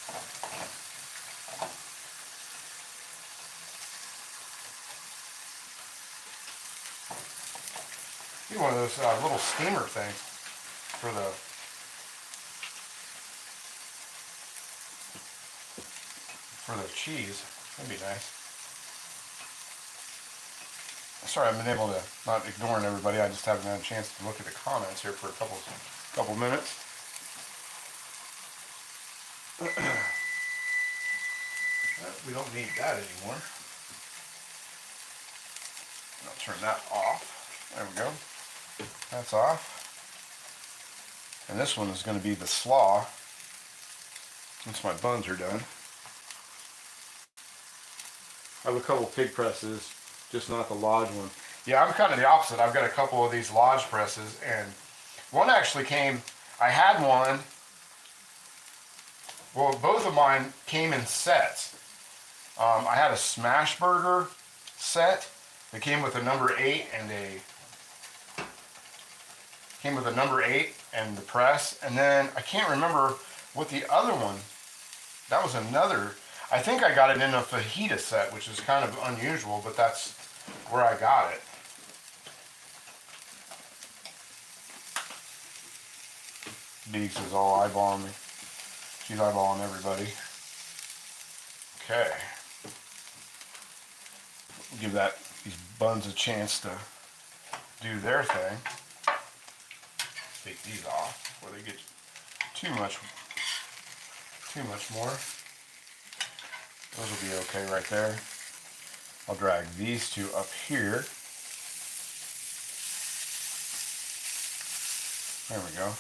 Get one of those little steamer things for the cheese. That'd be nice. Sorry, I've been able to, not ignoring everybody, I just haven't had a chance to look at the comments here for a couple minutes. We don't need that anymore. I'll turn that off. There we go. That's off. And this one is going to be the Slaw. Once my buns are done. I have a couple pig presses, just not the Lodge one. Yeah, I'm kind of the opposite. I've got a couple of these Lodge presses, and one actually came, I had one, well, both of mine came in sets. I had a smash burger set that came with a number 8 and the press, and then I can't remember what the other one, that was another, I think I got it in a fajita set, which is kind of unusual, but that's where I got it. Deeks is all eyeballing me. She's eyeballing everybody. Okay. Give these buns a chance to do their thing. Take these off before they get too much more. Those will be okay right there. I'll drag these two up here. There we go.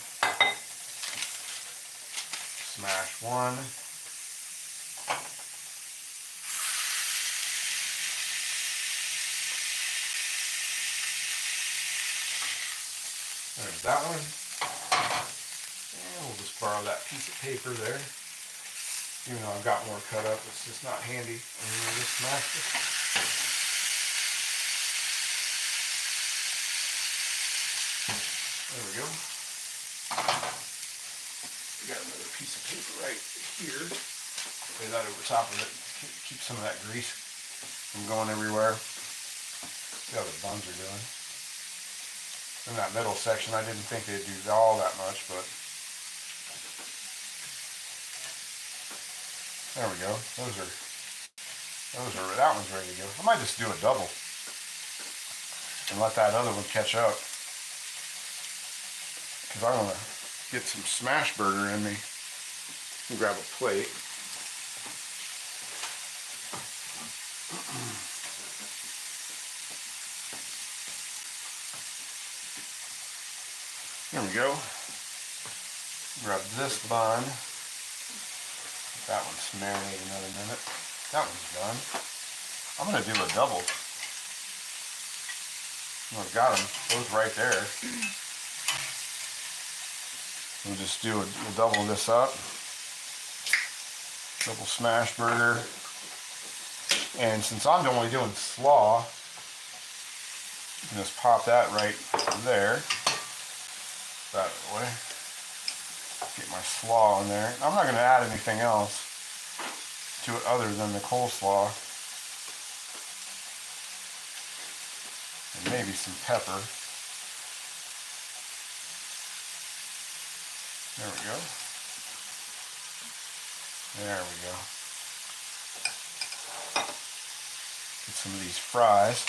Smash one. There's that one. And we'll just borrow that piece of paper there. Even though I've got more cut up, it's just not handy. And we'll just smash it. There we go. We got another piece of paper right here. Lay that over top of it. Keep some of that grease from going everywhere. See how the buns are doing. In that middle section, I didn't think they'd do all that much, but there we go. That one's ready to go. I might just do a double and let that other one catch up, because I want to get some smash burger in me. Grab a plate. There we go. Grab this bun. That one's marinated another minute. That one's done. I'm going to do a double. I've got them both right there. We'll just we'll double this up. Double smash burger. And since I'm only doing slaw, you can just pop that right there. That way. Get my slaw in there. I'm not going to add anything else to it other than the coleslaw. And maybe some pepper. There we go. There we go. Get some of these fries.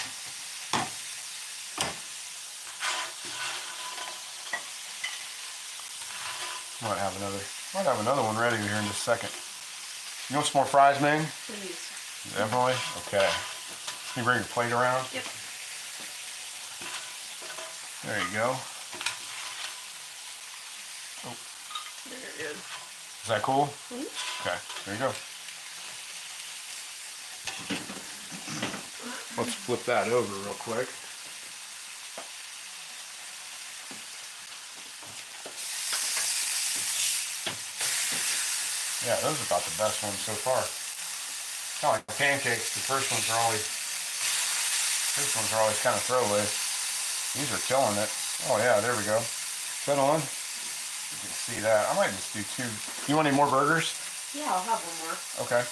Might have another one ready here in just a second. You want some more fries, Ming? Please. Definitely? Okay. Can you bring your plate around? Yep. There you go. Oh. There it is. Is that cool? Mm-hmm. Okay, there you go. Let's flip that over real quick. Yeah, those are about the best ones so far. Kind of like the pancakes. The first ones are always kind of throwaways. These are killing it. Oh yeah, there we go. Is that on? You can see that. I might just do 2. You want any more burgers? Yeah, I'll have one more. Okay.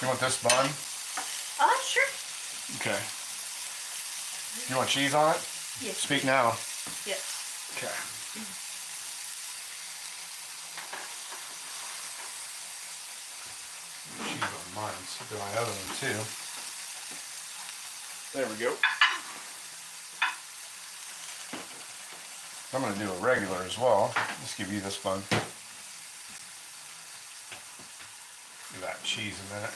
You want this bun? Sure. Okay. You want cheese on it? Yes. Speak now. Yes. Okay. Cheese on mine, so do my other one too. There we go. I'm going to do a regular as well. Just give you this bun. Do that cheese a minute.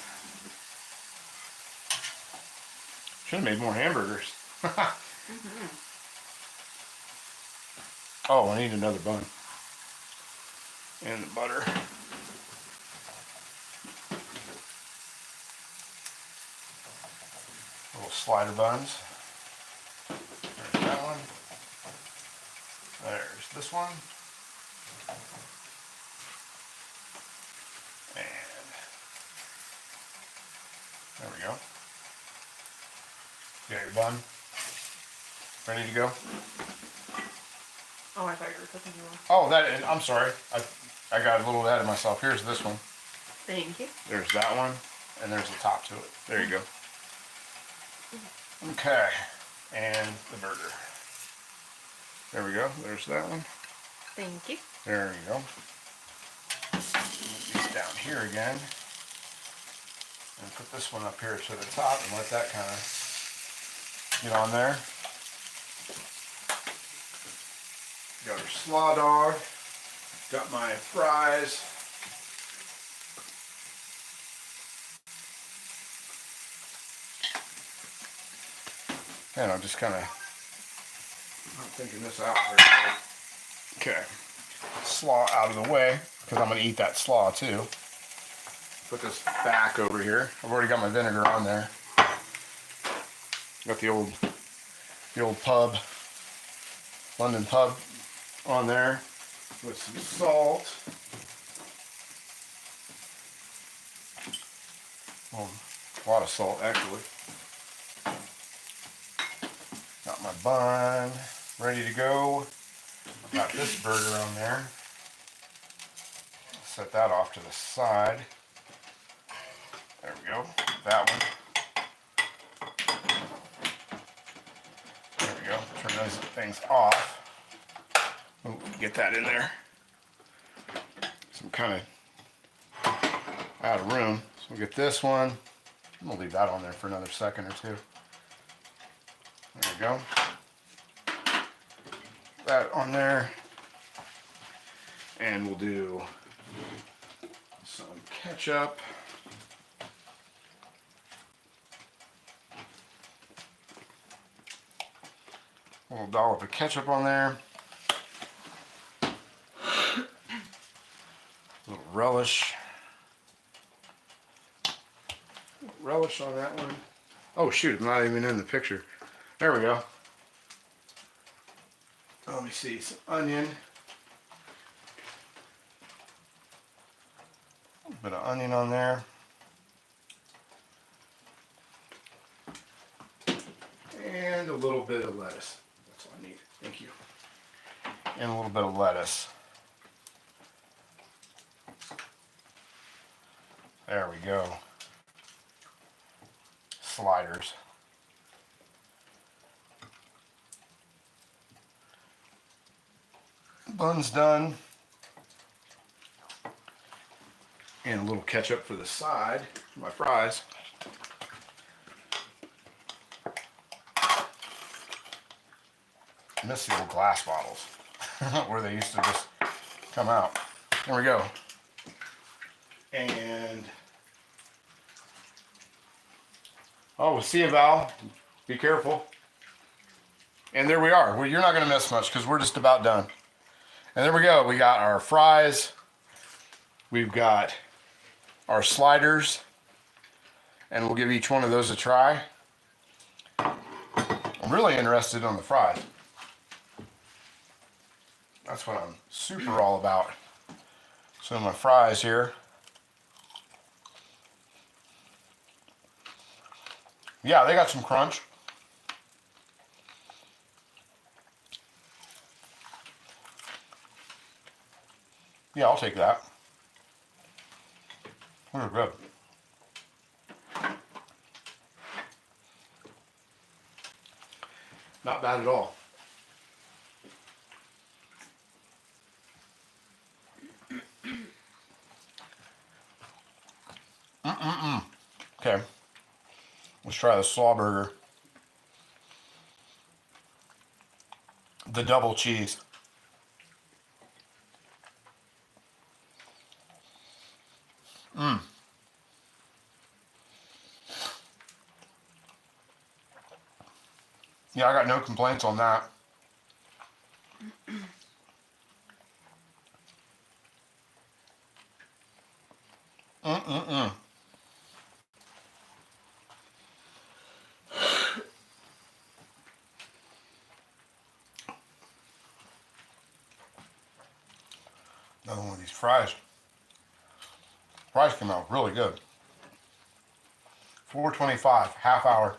Should have made more hamburgers. Mm-hmm. Oh, I need another bun. And the butter. Little slider buns. There's that one. There's this one. And there we go. You got your bun ready to go? Oh, I thought you were cooking yours. Oh, that, I'm sorry. I got a little ahead of myself. Here's this one. Thank you. There's that one. And there's the top to it. There you go. Okay. And the burger. There we go. There's that one. Thank you. There you go. Move these down here again. And put this one up here to the top and let that kind of get on there. Got our slaw dog. Got my fries. And I'm just kind of thinking this out very good. Okay. Slaw out of the way because I'm going to eat that slaw too. Put this back over here. I've already got my vinegar on there. Got the old pub, London pub on there with some salt. Well, a lot of salt actually. Got my bun ready to go. Got this burger on there. Set that off to the side. There we go. That one. There we go. Turn those things off. Ooh, get that in there. So I'm kind of out of room. So we'll get this one. I'm going to leave that on there for another second or two. There we go. That on there. And we'll do some ketchup. A little dollop of ketchup on there. A little relish. Relish on that one. Oh shoot, I'm not even in the picture. There we go. Let me see, some onion. A little bit of onion on there. And a little bit of lettuce. That's all I need. Thank you. And a little bit of lettuce. There we go. Sliders. Bun's done. And a little ketchup for the side for my fries. I miss the old glass bottles where they used to just come out. There we go. And oh, we'll see you, Val. Be careful. And there we are. Well, you're not going to miss much because we're just about done. And there we go. We got our fries. We've got our sliders. And we'll give each one of those a try. I'm really interested on the fries. That's what I'm super all about. So my fries here. Yeah, they got some crunch. Yeah, I'll take that. They're good. Not bad at all. Okay, let's try the Slaw burger. The double cheese. Yeah, I got no complaints on that. Mm-mm-mm. Another one of these fries. Fries came out really good. $4.25, half hour.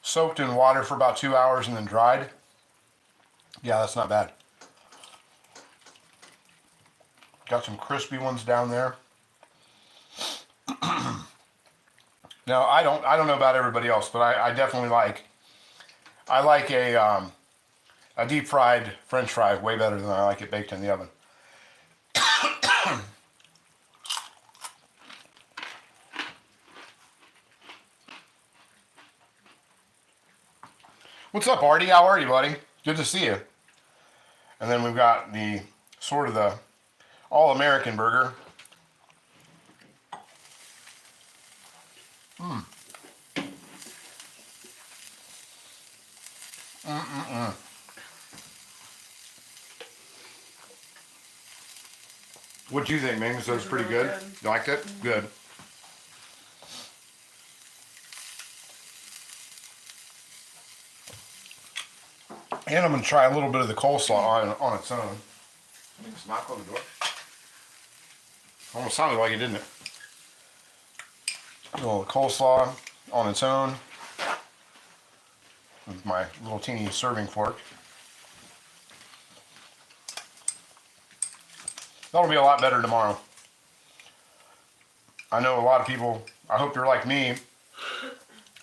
Soaked in water for about 2 hours and then dried. Yeah, that's not bad. Got some crispy ones down there. Now I don't know about everybody else, but I definitely like a deep fried French fry way better than I like it baked in the oven. What's up, Artie? How are you, buddy? Good to see you. And then we've got the sort of the all-American burger. What'd you think, Mings? That was pretty really good. good. You liked it? Good. And I'm going to try a little bit of the coleslaw on its own. Just knock on the door. Almost sounded like it, didn't it? A little coleslaw on its own with my little teeny serving fork. That'll be a lot better tomorrow. I know a lot of people, I hope you're like me,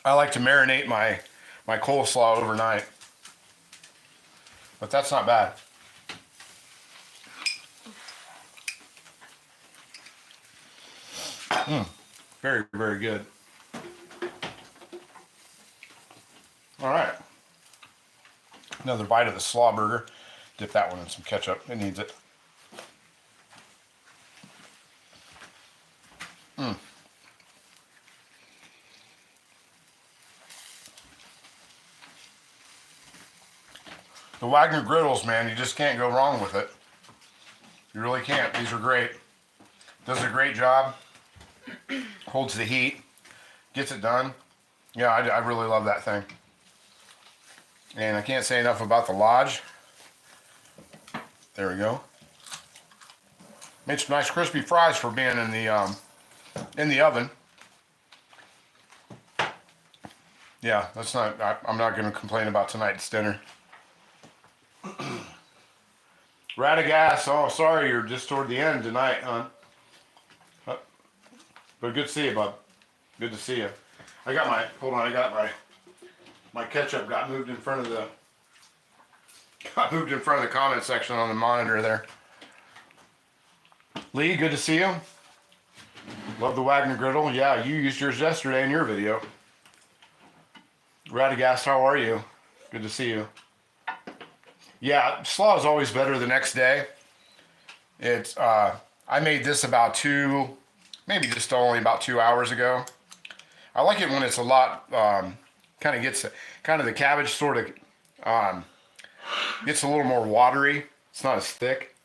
I like to marinate my coleslaw overnight. But that's not bad. Very, very good. All right. Another bite of the Slaw burger. Dip that one in some ketchup. It needs it. The Wagner griddles, man, you just can't go wrong with it. You really can't. These are great. Does a great job. Holds the heat. Gets it done. Yeah, I really love that thing. And I can't say enough about the Lodge. There we go. Made some nice crispy fries for being in the oven. Yeah, that's not. I'm not going to complain about tonight's dinner. Radagast, oh sorry, you're just toward the end tonight, huh? But good to see you, bud. Good to see you. I got my ketchup got moved in front of the comment section on the monitor there. Lee, good to see you. Love the Wagner griddle. Yeah, you used yours yesterday in your video. Radagast, how are you? Good to see you. Yeah, slaw is always better the next day. It's I made this about maybe just only about 2 hours ago. I like it when it's a lot kind of the cabbage sort of gets a little more watery. It's not as thick.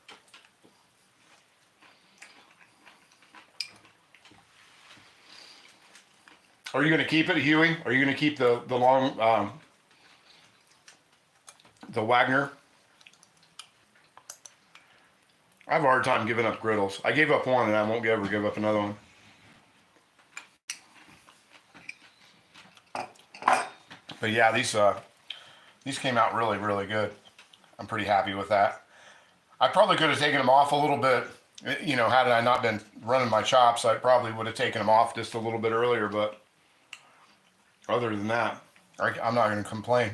Are you going to keep it, Huey? Are you going to keep the long the Wagner? I have a hard time giving up griddles. I gave up one and I won't ever give up another one. But yeah, these came out really, really good. I'm pretty happy with that. I probably could have taken them off a little bit. You know, had I not been running my chops, I probably would have taken them off just a little bit earlier. But other than that, I'm not going to complain.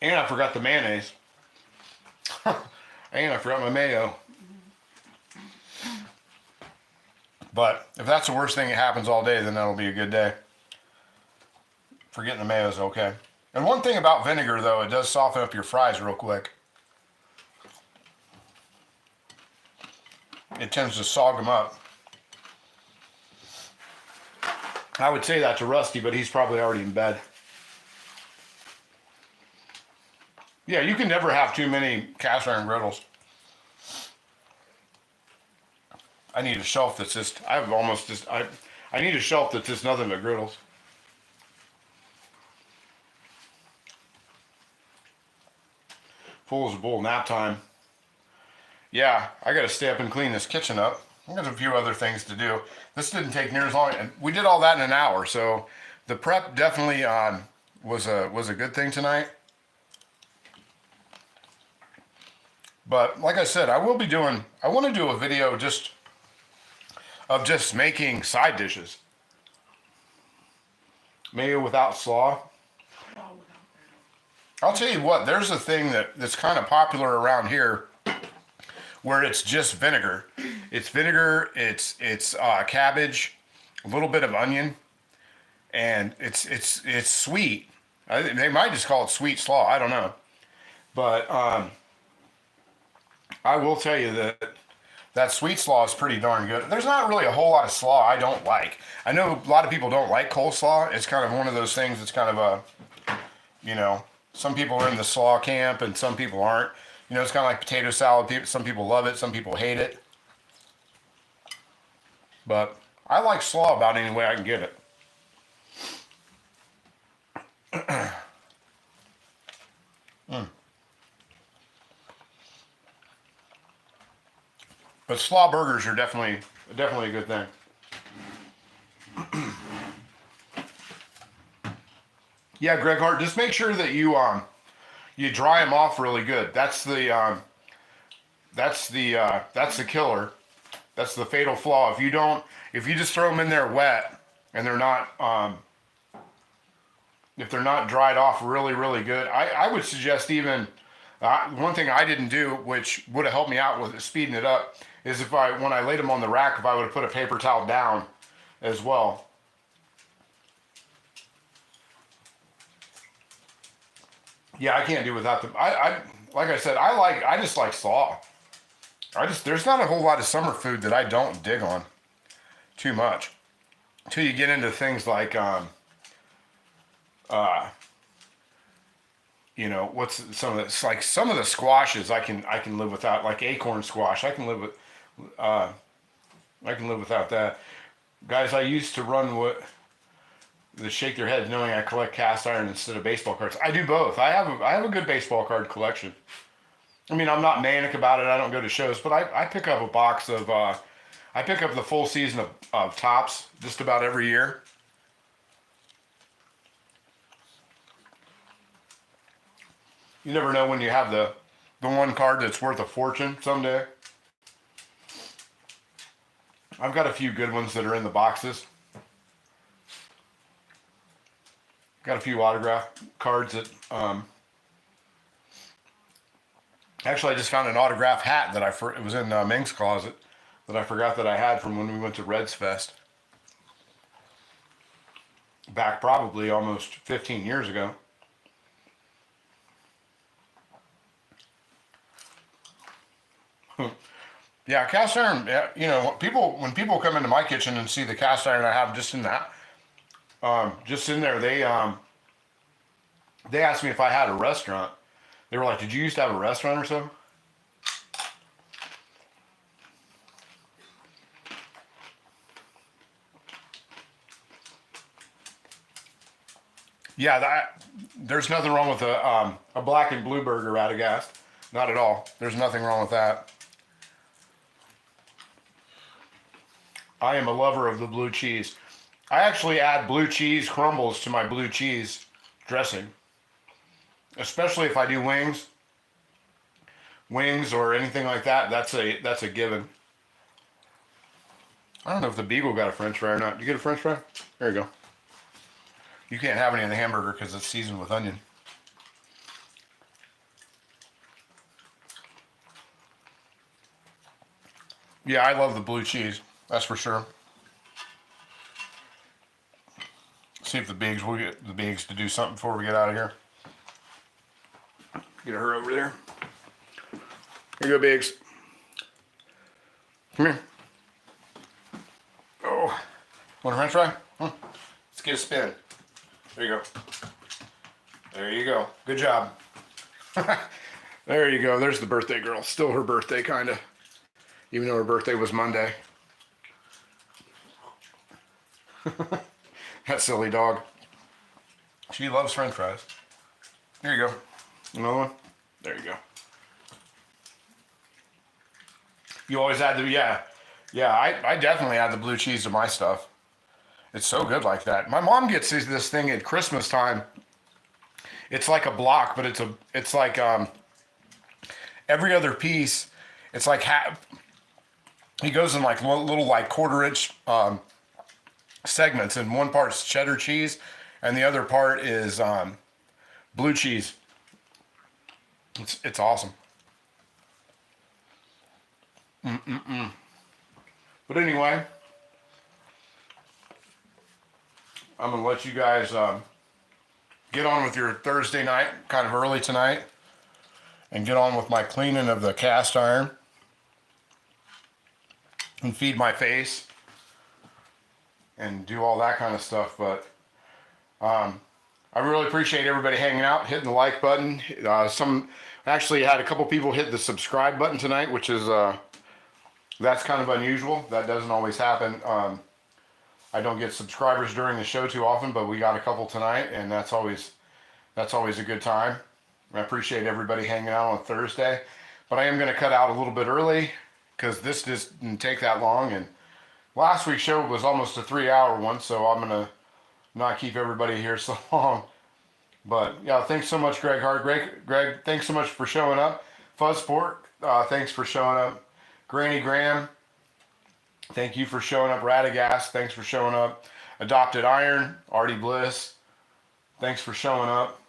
And I forgot the mayonnaise. And I forgot my mayo. But if that's the worst thing that happens all day, then that'll be a good day. Forgetting the mayo is okay. And one thing about vinegar, though, it does soften up your fries real quick. It tends to sog them up. I would say that to Rusty, but he's probably already in bed. Yeah, you can never have too many cast iron griddles. I need a shelf that's just, I need a shelf that's just nothing but griddles. Full as a bull, nap time. Yeah, I gotta stay up and clean this kitchen up. I've got a few other things to do. This didn't take near as long, and we did all that in an hour, so the prep definitely was a good thing tonight. But like I said, I want to do a video of just making side dishes. Maybe without slaw. I'll tell you what, there's a thing that's kind of popular around here where it's just vinegar. It's vinegar, it's cabbage, a little bit of onion, and it's sweet. They might just call it sweet slaw, I don't know. But I will tell you that sweet slaw is pretty darn good. There's not really a whole lot of slaw I don't like. I know a lot of people don't like coleslaw. It's kind of one of those things that's kind of some people are in the slaw camp and some people aren't. It's kind of like potato salad. Some people love it, some people hate it. But I like slaw about any way I can get it. But slaw burgers are definitely a good thing. Yeah, Greg Hart, just make sure that you dry them off really good. That's the killer. That's the fatal flaw. If you just throw them in there wet and they're not if they're not dried off really, really good, I would suggest even one thing I didn't do, which would have helped me out with speeding it up, is when I laid them on the rack, if I would have put a paper towel down as well. Yeah, I can't do without them. Like I said, I just like slaw. There's not a whole lot of summer food that I don't dig on too much. Until you get into things like what's some of the, like some of the squashes I can live without, like acorn squash. I can live without that. Guys, I used to run the shake their heads knowing I collect cast iron instead of baseball cards. I do both. I have a good baseball card collection. I mean, I'm not manic about it. I don't go to shows, but I pick up a box of I pick up the full season of Topps just about every year. You never know when you have the one card that's worth a fortune someday. I've got a few good ones that are in the boxes. Got a few autograph cards that actually I just found an autograph hat that it was in Ming's closet that I forgot that I had from when we went to Reds Fest back probably almost 15 years ago. Yeah, cast iron. When people come into my kitchen and see the cast iron I have just in there, they asked me if I had a restaurant. They were like, "Did you used to have a restaurant or something?" Yeah, there's nothing wrong with a black and blue burger out of gas. Not at all. There's nothing wrong with that. I am a lover of the blue cheese. I actually add blue cheese crumbles to my blue cheese dressing, especially if I do wings or anything like that. That's a given. I don't know if the Beagle got a French fry or not. Did you get a French fry? There you go. You can't have any in the hamburger because it's seasoned with onion. Yeah, I love the blue cheese. That's for sure. See if we'll get the Bigs to do something before we get out of here. Get her over there. Here you go, Biggs. Come here. Oh, want a French fry? Let's get a spin. There you go. There you go. Good job. There you go. There's the birthday girl. Still her birthday, kind of. Even though her birthday was Monday. That silly dog. She loves french fries. There you go. Another one. There you go. You always add the, yeah. Yeah, I definitely add the blue cheese to my stuff. It's so good like that. My mom gets this thing at Christmas time. It's like a block, but it's like every other piece. It's like he goes in like little like quarter-inch segments, and one part's cheddar cheese, and the other part is blue cheese. It's awesome. But anyway, I'm gonna let you guys get on with your Thursday night, kind of early tonight, and get on with my cleaning of the cast iron and feed my face and do all that kind of stuff. But I really appreciate everybody hanging out, hitting the like button. Actually had a couple people hit the subscribe button tonight, which is that's kind of unusual. That doesn't always happen. I don't get subscribers during the show too often, but we got a couple tonight, and that's always a good time. I appreciate everybody hanging out on Thursday. But I am going to cut out a little bit early because this just didn't take that long, and last week's show was almost a 3-hour one, so I'm going to not keep everybody here so long. But yeah, thanks so much, Greg Hart. Greg, thanks so much for showing up. Fuzzport, thanks for showing up. Granny Graham, thank you for showing up. Radagast, thanks for showing up. Adopted Iron, Artie Bliss, thanks for showing up.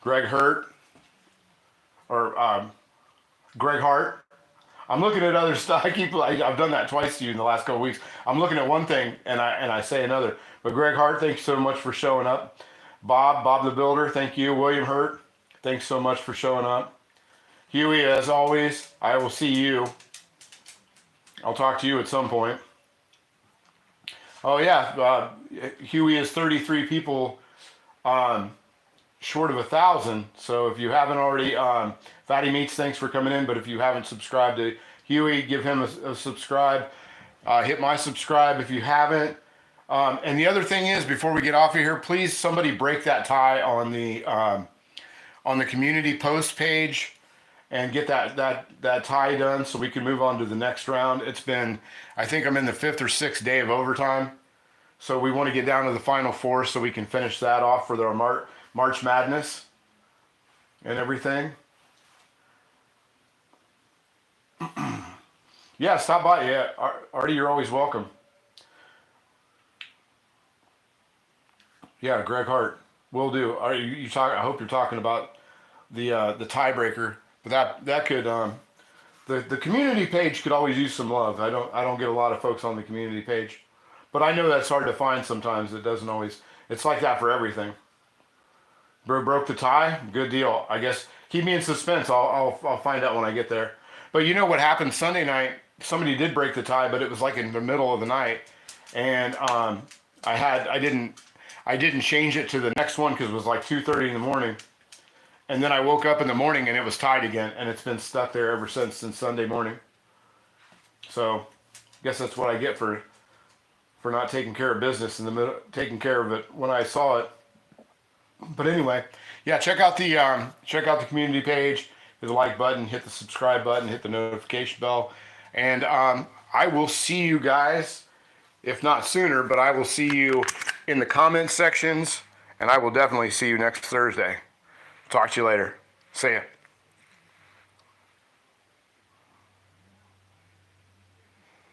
Greg Hart, or Greg Hart. I'm looking at other stuff. I've done that twice to you in the last couple of weeks. I'm looking at one thing and I say another. But Greg Hart, thanks so much for showing up. Bob the Builder, thank you. William Hurt, thanks so much for showing up. Huey, as always, I will see you. I'll talk to you at some point. Oh yeah, Huey is 33 people short of 1,000. So if you haven't already, Fatty Meats, thanks for coming in. But if you haven't subscribed to Huey, give him a subscribe. Hit my subscribe if you haven't. And the other thing is, before we get off of here, please somebody break that tie on the community post page and get that tie done so we can move on to the next round. It's been, I think I'm in the 5th or 6th day of overtime. So we want to get down to the final 4 so we can finish that off for our March Madness and everything. Yeah, stop by. Yeah, Artie, you're always welcome. Yeah, Greg Hart, will do. Are you talk? I hope you're talking about the tiebreaker. But that could the community page could always use some love. I don't get a lot of folks on the community page, but I know that's hard to find sometimes. It doesn't always. It's like that for everything. Bro broke the tie. Good deal. I guess keep me in suspense. I'll find out when I get there. But you know what happened Sunday night? Somebody did break the tie, but it was like in the middle of the night, and I didn't change it to the next one because it was like 2:30 in the morning. And then I woke up in the morning and it was tied again, and it's been stuck there ever since Sunday morning. So, I guess that's what I get for not taking care of business in the middle, taking care of it when I saw it. But anyway, yeah, check out the community page, hit the like button, hit the subscribe button, hit the notification bell, and I will see you guys, if not sooner, but I will see you in the comment sections, and I will definitely see you next Thursday. Talk to you later. See ya.